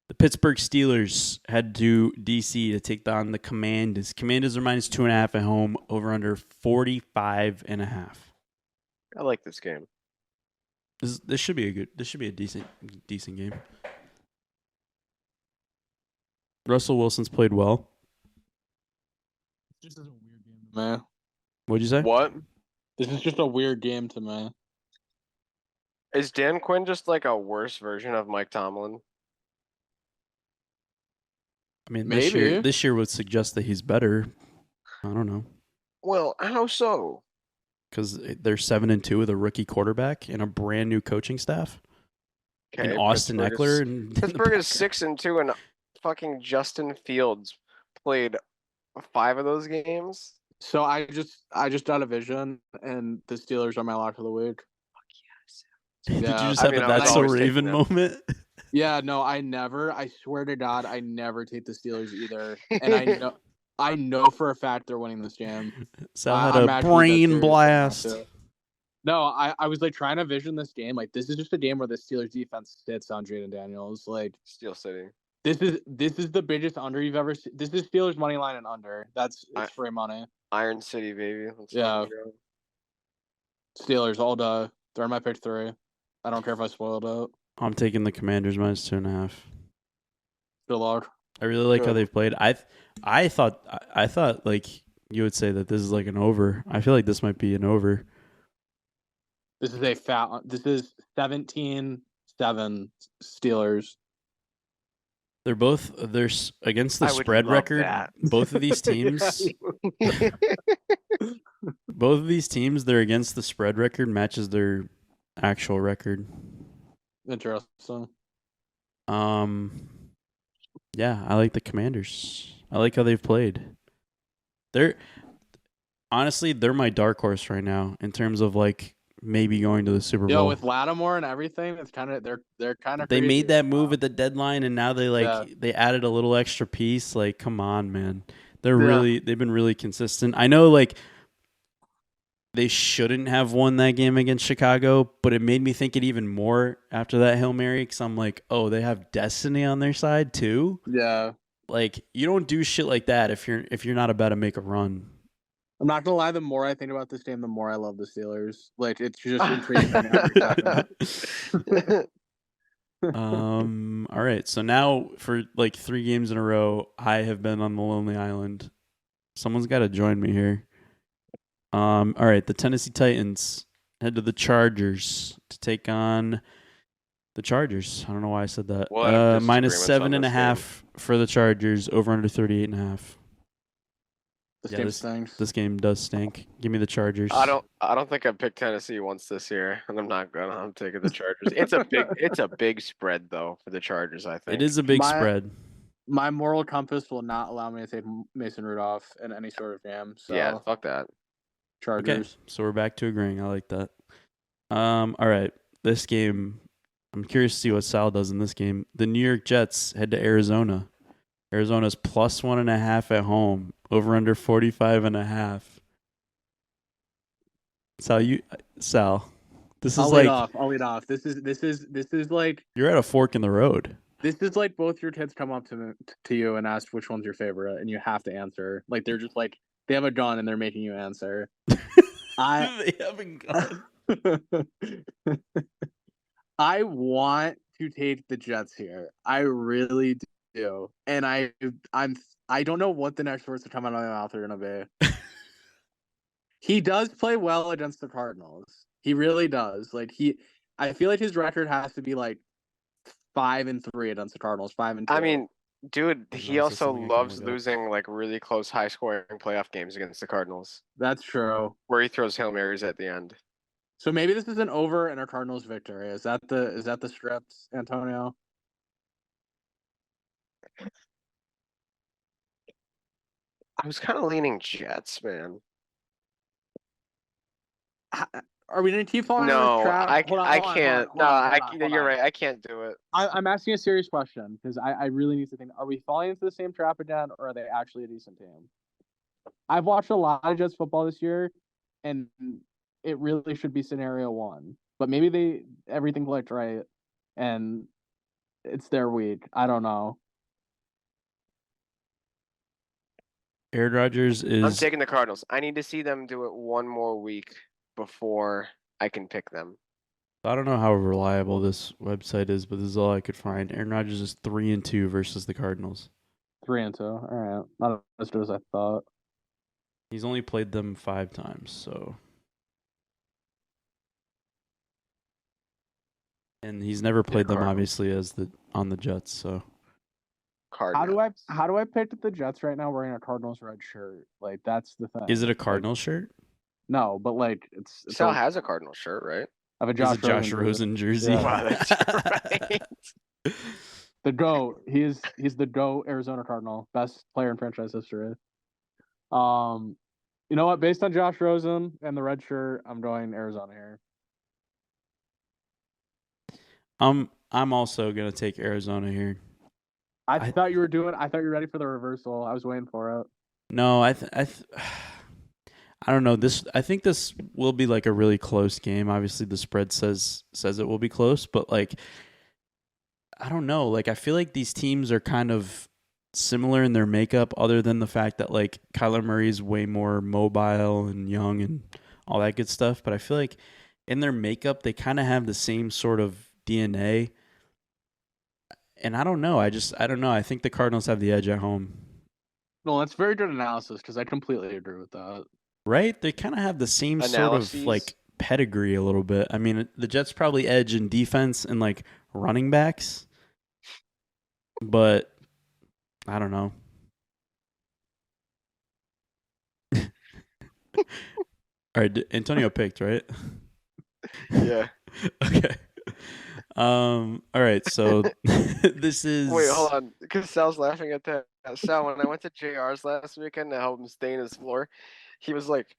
The Pittsburgh Steelers head to D.C. to take on the Commanders. Commanders are minus 2.5 at home, over under 45.5. I like this game. This should be a decent game. Russell Wilson's played well. This is a weird game to me. What'd you say? What? This is just a weird game to me. Is Dan Quinn just like a worse version of Mike Tomlin? I mean, this year would suggest that he's better. I don't know. Well, how so? Because they're 7-2 with a rookie quarterback and a brand new coaching staff. Okay, and Austin Eckler. Pittsburgh is 6-2, and fucking Justin Fields played 5 of those games. So I just got a vision, and the Steelers are my lock of the week. Did you just have That's So Raven moment? Yeah, no, I swear to God, I never take the Steelers either. And I know for a fact they're winning this game. Sal had a brain blast. No, I was like trying to vision this game. Like this is just a game where the Steelers defense sits on Jaden Daniels. Like Steel City. This is the biggest under you've ever seen. This is Steelers money line and under. It's free money. Iron City, baby. Yeah. Steelers all day. They're in my pick 3. I don't care if I spoiled it. I'm taking the Commanders minus 2.5. Good luck. I really like how they've played. I thought like you would say that this is like an over. I feel like this might be an over. This is 17-7 Steelers. They're against the spread record. Both of these teams they're against the spread record matches their actual record. Interesting. Yeah, I like the Commanders. I like how they've played. They're my dark horse right now in terms of like maybe going to the Super Bowl. With Lattimore and everything, it's kind of they're kind of. They made that move at the deadline, and now they added a little extra piece. Like, come on, man. They've been really consistent. I know, like, they shouldn't have won that game against Chicago, but it made me think it even more after that Hail Mary because I'm like, oh, they have destiny on their side too. Yeah. Like, you don't do shit like that if you're not about to make a run. I'm not gonna lie. The more I think about this game, the more I love the Steelers. Like it's just intriguing every second. All right. So now for like 3 games in a row, I have been on the Lonely Island. Someone's got to join me here. All right, the Tennessee Titans head to the Chargers to take on the Chargers. I don't know why I said that. We'll have minus disagreements on this 7.5 for the Chargers. Over under 38.5. This game stinks. This game does stink. Give me the Chargers. I don't think I picked Tennessee once this year, and I'm not gonna. I'm taking the Chargers. It's a big spread though for the Chargers. I think it is a big spread. My moral compass will not allow me to take Mason Rudolph in any sort of game. So yeah, fuck that. Chargers. Okay, so we're back to agreeing. I like that. All right, this game. I'm curious to see what Sal does in this game. The New York Jets head to Arizona. Arizona's plus 1.5 at home. Over under 45.5. Sal. This is I'll lead off. This is like you're at a fork in the road. This is like both your kids come up to you and ask which one's your favorite, and you have to answer. Like they're just like they have a gun and they're making you answer. They have a gun. I want to take the Jets here. I really do, and I don't know what the next words to come out of my mouth are gonna be. He does play well against the Cardinals. He really does. I feel like his record has to be like 5-3 against the Cardinals. 5-2. I mean, dude, he also loves losing like really close, high-scoring playoff games against the Cardinals. That's true. Where he throws Hail Marys at the end. So maybe this is an over and a Cardinals victory. Is that the script, Antonio? I was kind of leaning Jets, man. Are we gonna keep falling? No, I can't. You're right. I can't do it. I'm asking a serious question because I really need to think. Are we falling into the same trap again, or are they actually a decent team? I've watched a lot of Jets football this year, and it really should be scenario one. But maybe everything clicked right, and it's their week. I don't know. Aaron Rodgers is. I'm taking the Cardinals. I need to see them do it one more week before I can pick them. I don't know how reliable this website is, but this is all I could find. Aaron Rodgers is 3-2 versus the Cardinals. 3-2. All right, not as good as I thought. He's only played them 5 times, so. And he's never played them obviously on the Jets, so. Cardinals. How do I pick the Jets right now wearing a Cardinals red shirt? Like that's the thing. Is it a Cardinals shirt? No, but like it's Sal has a Cardinals shirt, right? I have a Josh Rosen jersey. Yeah. Wow, that's right. The GOAT. He's the GOAT Arizona Cardinal, best player in franchise history. You know what? Based on Josh Rosen and the red shirt, I'm going Arizona here. I'm also gonna take Arizona here. I thought you were ready for the reversal. I was waiting for it. No, I don't know. I think this will be like a really close game. Obviously, the spread says it will be close, but like, I don't know. Like, I feel like these teams are kind of similar in their makeup, other than the fact that like Kyler Murray's way more mobile and young and all that good stuff. But I feel like in their makeup, they kind of have the same sort of DNA. And I don't know. I don't know. I think the Cardinals have the edge at home. No, that's very good analysis because I completely agree with that. Right? They kind of have the same sort of like pedigree a little bit. I mean, the Jets probably edge in defense and like running backs, but I don't know. All right, Antonio picked, right? Yeah. Okay. All right, so this is. Wait, hold on, because Sal's laughing at that. Sal, when I went to JR's last weekend to help him stain his floor, he was like,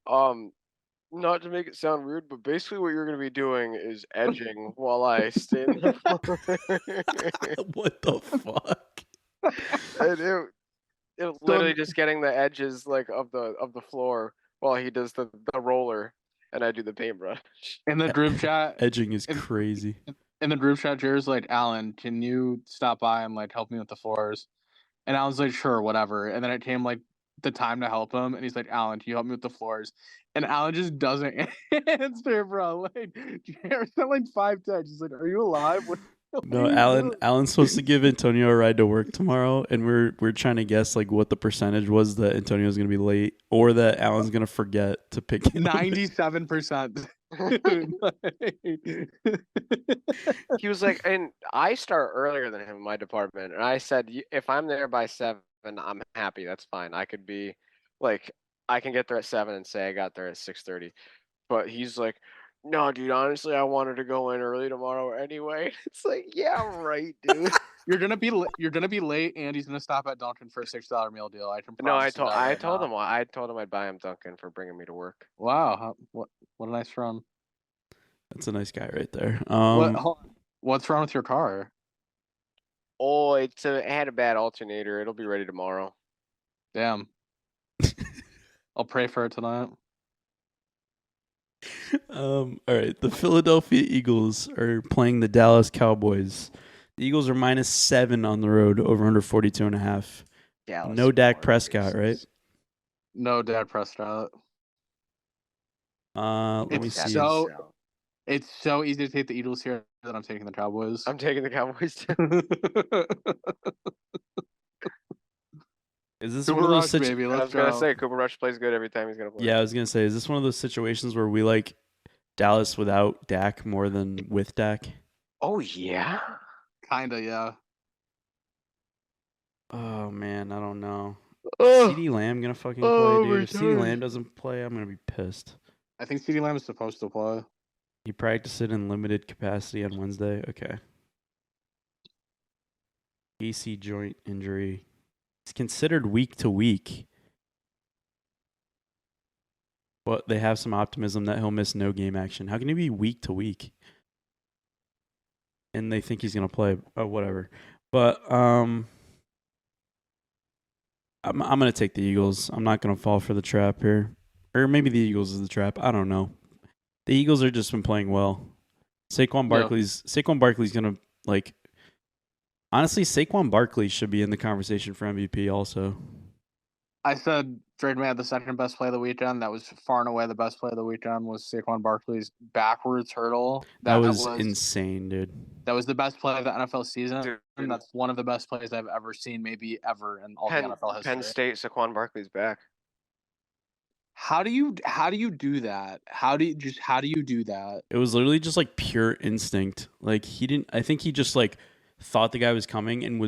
not to make it sound rude, but basically what you're going to be doing is edging while I stain the floor. What the fuck? And it literally just getting the edges like of the floor while he does the roller and I do the paintbrush. In the group chat, edging is crazy. In the group chat, Jared's like, Alan, can you stop by and like help me with the floors? And Alan's like, sure, whatever. And then it came like the time to help him, and he's like, Alan, can you help me with the floors? And Alan just doesn't answer, bro. Like, Jared sent like 5 texts. He's like, are you alive? No, Alan's supposed to give Antonio a ride to work tomorrow, and we're trying to guess like what the percentage was that Antonio's gonna be late, or that Alan's gonna forget to pick him. 97%. He was like, and I start earlier than him in my department, and I said, if I'm there by 7, I'm happy. That's fine. I could be, like, I can get there at 7 and say I got there at 6:30. But he's like, no, dude. Honestly, I wanted to go in early tomorrow anyway. It's like, yeah, right, dude. You're gonna be late, and he's gonna stop at Dunkin' for a $6 meal deal. I can No, I promise you told that I right told now. him I told him I'd buy him Dunkin' for bringing me to work. Wow, what a nice run. That's a nice guy right there. What's wrong with your car? Oh, it had a bad alternator. It'll be ready tomorrow. Damn. I'll pray for it tonight. All right. The Philadelphia Eagles are playing the Dallas Cowboys. The Eagles are -7 on the road, over under 42.5. Dallas No Dak Cowboys. Prescott, right? No Dak Prescott. Let me see. It's so easy to take the Eagles here that I'm taking the Cowboys. I'm taking the Cowboys too. Is this Cooper one of those Rush, baby? I Let's was gonna go. say Cooper Rush plays good every time he's gonna play. Yeah, I was gonna say, is this one of those situations where we like Dallas without Dak more than with Dak? Oh yeah. Kinda, yeah. Oh man, I don't know. Oh, CeeDee Lamb gonna fucking play, dude. If CeeDee Lamb doesn't play, I'm gonna be pissed. I think CeeDee Lamb is supposed to play. He practiced it in limited capacity on Wednesday. Okay. AC joint injury. It's considered week to week. But they have some optimism that he'll miss no game action. How can he be week to week? And they think he's gonna play. Oh, whatever. But I'm gonna take the Eagles. I'm not gonna fall for the trap here. Or maybe the Eagles is the trap. I don't know. The Eagles are just been playing well. Saquon Barkley's gonna like. Honestly, Saquon Barkley should be in the conversation for MVP also. I said Drake May had the second best play of the weekend. That was far and away the best play of the weekend was Saquon Barkley's backwards hurdle. That was insane, dude. That was the best play of the NFL season. dude. And that's one of the best plays I've ever seen, maybe ever in all the NFL history. Penn State, Saquon Barkley's back. How do you do that? How do you do that? It was literally just like pure instinct. Like I think he just like thought the guy was coming and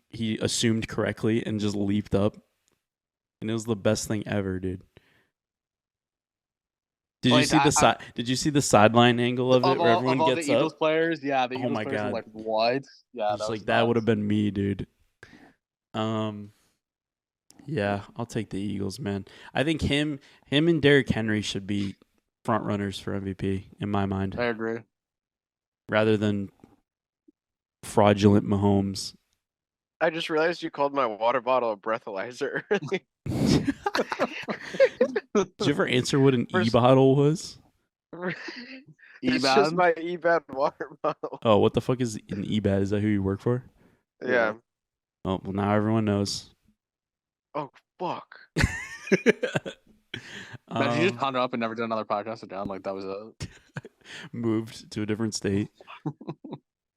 he assumed correctly and just leaped up. And it was the best thing ever, dude. Did you see the sideline angle of it where everyone all gets the Eagles up? players, yeah, the Eagles my players God. were like, what? Yeah, that would have been me, dude. Yeah, I'll take the Eagles, man. I think him and Derrick Henry should be front runners for MVP in my mind. I agree. Rather than fraudulent Mahomes. I just realized you called my water bottle a breathalyzer. Did you ever answer what an e-bottle was? It's just my eBad water bottle. Oh, what the fuck is an eBad? Is that who you work for? Yeah. Oh, well, now everyone knows. Oh, fuck. But you just hung up and never did another podcast again. Like, that was it. Moved to a different state.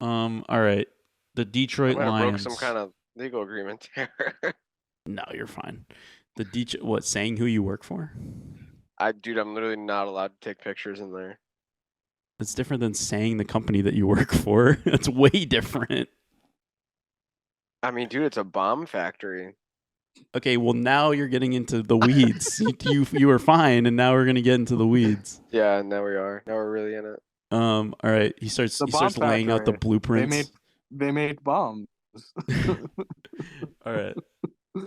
All right. The Detroit Lions. Broke some kind of legal agreement there. No, you're fine. What, saying who you work for? Dude, I'm literally not allowed to take pictures in there. It's different than saying the company that you work for. It's way different. I mean, dude, it's a bomb factory. Okay, well now you're getting into the weeds. you were fine, and now we're gonna get into the weeds. Yeah, now we are. Now we're really in it. All right. He starts laying out the blueprints. They made bombs. All right.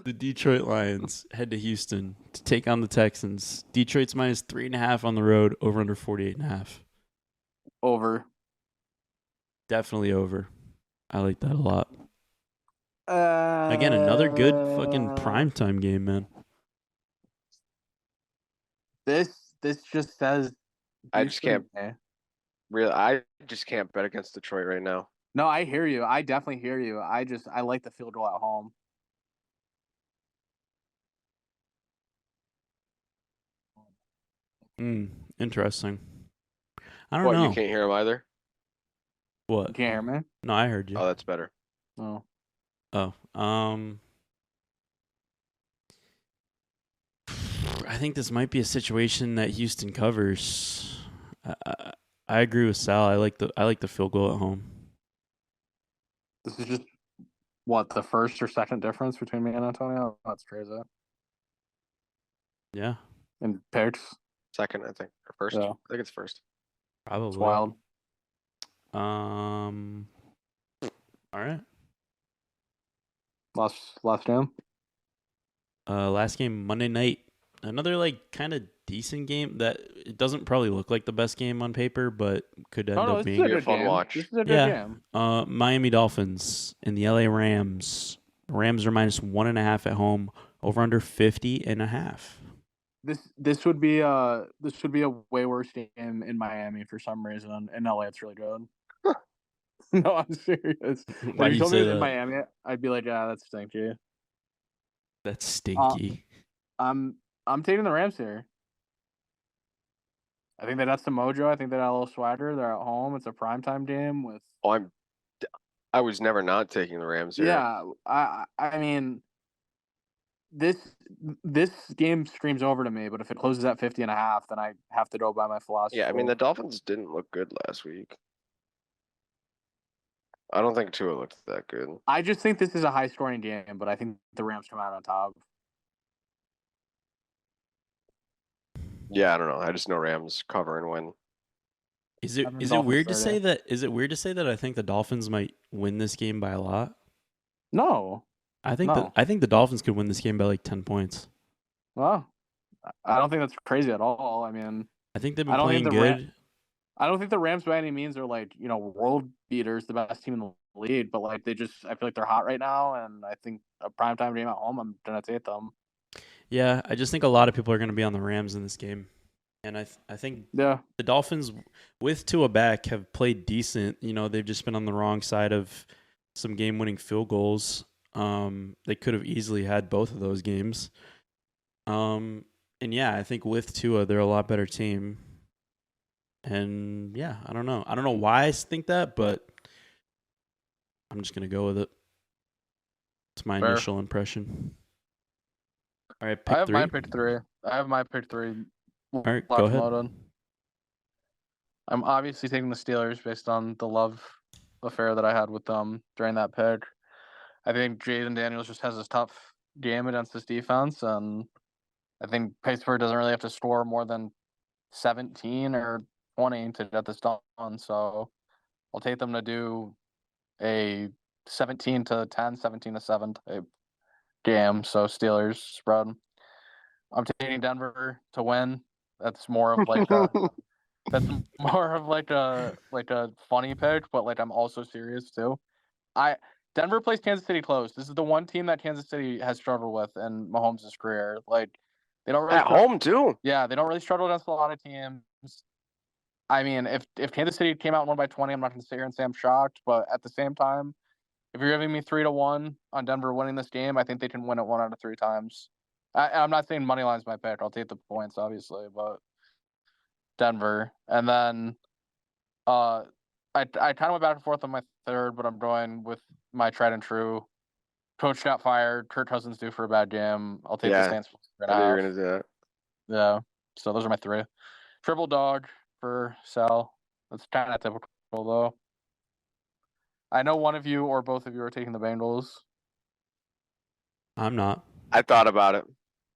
The Detroit Lions head to Houston to take on the Texans. Detroit's -3.5 on the road, over under 48.5. Over. Definitely over. I like that a lot. Again, another good fucking primetime game, man. This just says I just can't bet against Detroit right now. No, I hear you. I definitely hear you. I like the field goal at home. Interesting. I don't know. You can't hear him either? What? You can't hear me? No, I heard you. Oh, that's better. Oh. Oh. I think this might be a situation that Houston covers. I agree with Sal. I like the field goal at home. This is just what, the first or second difference between me and Antonio? That's crazy. Yeah. In picks. Second, I think, or first. Yeah. I think it's first. Probably. It's wild. All right. Last game. Last game Monday night. Another like kind of decent game that it doesn't probably look like the best game on paper, but could end up This being is a a good fun game. watch. This is a good game. Miami Dolphins and the LA Rams. The Rams are -1.5 at home. Over under 50.5. This would be a way worse game in Miami for some reason. In LA, it's really good. No, I'm serious. Why If do you you told say me that? in Miami, I'd be like, yeah, that's stinky. That's stinky. I'm taking the Rams here. I think they got some mojo. I think they got a little swagger. They're at home. It's a primetime game with. Oh, I was never not taking the Rams here. Yeah, I mean, this game screams over to me. But if it closes at 50.5, then I have to go by my philosophy. Yeah, I mean the Dolphins didn't look good last week. I don't think Tua looked that good. I just think this is a high-scoring game, but I think the Rams come out on top. Yeah, I don't know. I just know Rams cover and win. Is it weird to say that? Is it weird to say that I think the Dolphins might win this game by a lot? No. I think the Dolphins could win this game by like 10 points. Well, I don't think that's crazy at all. I mean, I think they've been playing good. I don't think the Rams by any means are like, world beaters, the best team in the league, but like I feel like they're hot right now, and I think a primetime game at home, I'm gonna take them. Yeah, I just think a lot of people are going to be on the Rams in this game. And I think the Dolphins, with Tua back, have played decent. They've just been on the wrong side of some game-winning field goals. They could have easily had both of those games. And yeah, I think with Tua, they're a lot better team. And yeah, I don't know. I don't know why I think that, but I'm just going to go with it. It's my initial impression. All right, pick three. I have my pick three. All right, go ahead. I'm obviously taking the Steelers based on the love affair that I had with them during that pick. I think Jaden Daniels just has this tough game against this defense, and I think Pittsburgh doesn't really have to score more than 17 or 20 to get this done. So I'll take them to do a 17-10, 17-7 type game. So Steelers spread. I'm taking Denver to win. That's more of like a funny pick, but like I'm also serious too. Denver plays Kansas City close. This is the one team that Kansas City has struggled with in Mahomes' career. Like they don't really home too. Yeah, they don't really struggle against a lot of teams. I mean, if Kansas City came out and won by 20, I'm not going to sit here and say I'm shocked. But at the same time, if you're giving me 3-1 on Denver winning this game, I think they can win it 1 out of 3 times. I'm not saying money line's my pick. I'll take the points, obviously, but Denver. And then I kind of went back and forth on my third, but I'm going with my tried and true. Coach got fired. Kirk Cousins due for a bad game. I'll take the Saints. I knew you were going to do that. Yeah. So those are my 3. Triple dog for Sal. That's kind of typical, though. I know one of you or both of you are taking the Bengals. I'm not. I thought about it.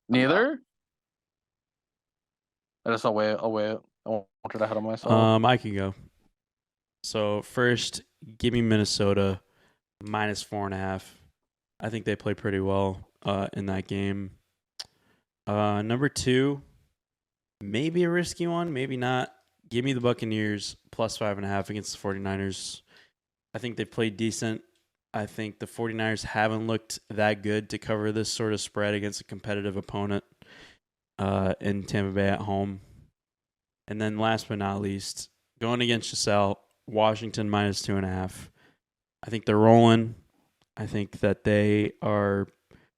Neither? I guess I'll wait. I won't get ahead of myself. I can go. So first, give me Minnesota -4.5. I think they play pretty well in that game. Number 2, maybe a risky one, maybe not. Give me the Buccaneers +5.5 against the 49ers. I think they've played decent. I think the 49ers haven't looked that good to cover this sort of spread against a competitive opponent in Tampa Bay at home. And then last but not least, going against Giselle, Washington -2.5. I think they're rolling. I think that they are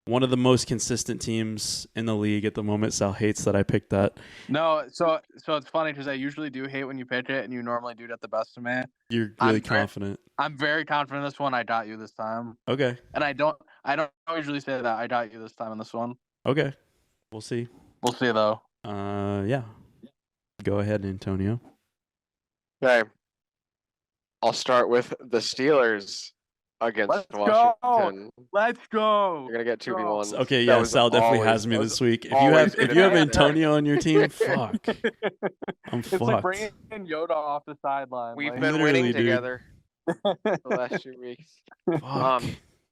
one of the most consistent teams in the league at the moment. Sal hates that I picked that. No, so it's funny because I usually do hate when you pitch it, and you normally do it at the best of me. You're really confident. I'm very confident in this one. I got you this time. Okay. And I don't usually say that. I got you this time in this one. Okay. We'll see. We'll see though. Yeah. Go ahead, Antonio. Okay. I'll start with the Steelers against Washington. Let's go. You're gonna get 2v1s. Okay, yeah, Sal definitely has me this week. If you have Antonio on your team, fuck. I'm fucked. It's like bringing Yoda off the sideline. We've been winning together the last 2 weeks. Fuck.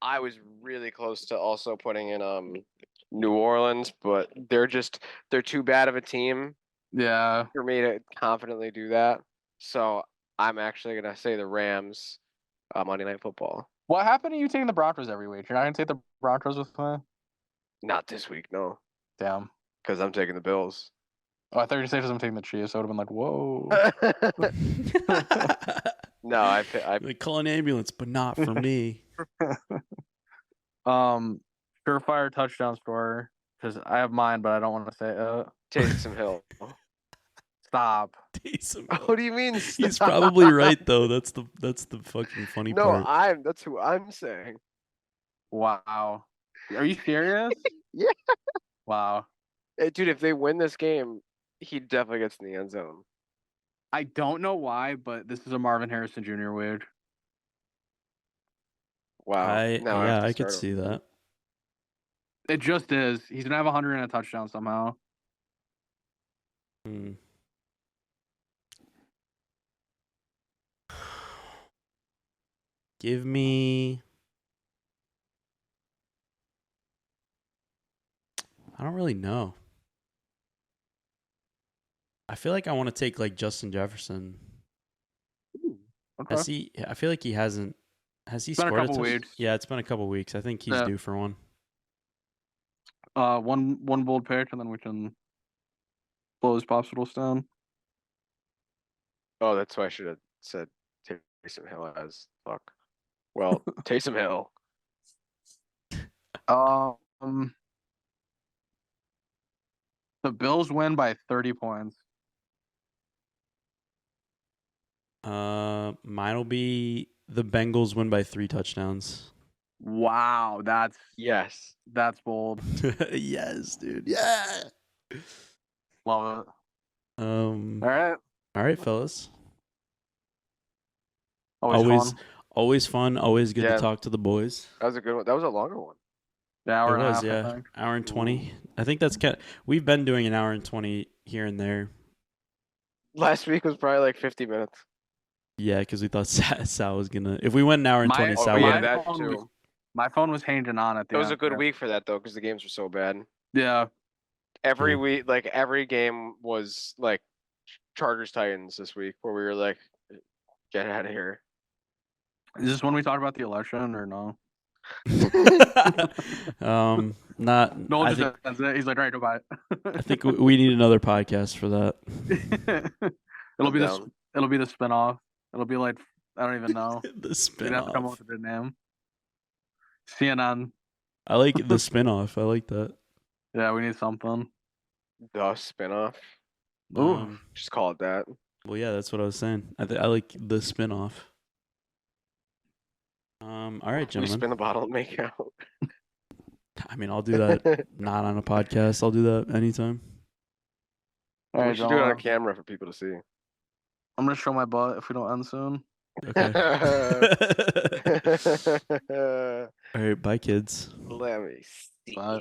I was really close to also putting in New Orleans, but they're too bad of a team. Yeah. For me to confidently do that. So I'm actually gonna say the Rams, Monday Night Football. What happened to you taking the Broncos every week? You're not gonna take the Broncos with me? Not this week, no. Damn. Because I'm taking the Bills. Oh, I thought you were saying I'm taking the Chiefs. I would have been like, whoa. No, I Like, call an ambulance, but not for me. Surefire touchdown scorer, because I have mine, but I don't want to say it. Taysom Hill. Taysom Stop. Hill. What do you mean? Stop? He's probably right though. That's the fucking funny part. No, that's who I'm saying. Wow. Are you serious? Yeah. Wow. Dude, if they win this game, he definitely gets in the end zone. I don't know why, but this is a Marvin Harrison Jr. weird. Wow. I could see that. It just is. He's gonna have 100 and a touchdown somehow. Give me. I don't really know. I feel like I want to take like Justin Jefferson. Ooh, okay. I feel like he hasn't. Has he It's been scored a couple weeks. Yeah, it's been a couple weeks. I think he's due for one. One bold pick, and then we can blow his popsicles down. Oh, that's why I should have said Taysom Hill as fuck. Well, Taysom Hill. The Bills win by 30 points. Mine will be the Bengals win by 3 touchdowns. Wow, that's bold. Yes, dude. Yeah. Love it. All right, fellas. Always fun. Always good to talk to the boys. That was a good one. That was a longer one. Hour and a half, I think. Hour and 20. I think that's we've been doing an hour and 20 here and there. Last week was probably like 50 minutes. Yeah, because we thought Sal was gonna. If we went an hour and 20, Sal would. That too. My phone was hanging on at the end. It was a good week for that though, because the games were so bad. Yeah. Every week, like every game was like Chargers Titans this week, where we were like, get out of here. Is this when we talk about the election or no? Not. No, he's like, all right, goodbye. I think we need another podcast for that. It'll be the spinoff. It'll be like, I don't even know. The spinoff. We'd have to come up with a name. CNN. I like the spinoff. I like that. Yeah, we need something. The spinoff. Ooh, just call it that. Well, yeah, that's what I was saying. I like the spinoff. All right, gentlemen. We spin a bottle and make out. I mean, I'll do that. Not on a podcast. I'll do that anytime. All right, we should do it on camera for people to see. I'm gonna show my butt if we don't end soon. Okay. All right, bye, kids. Let me see. Bye.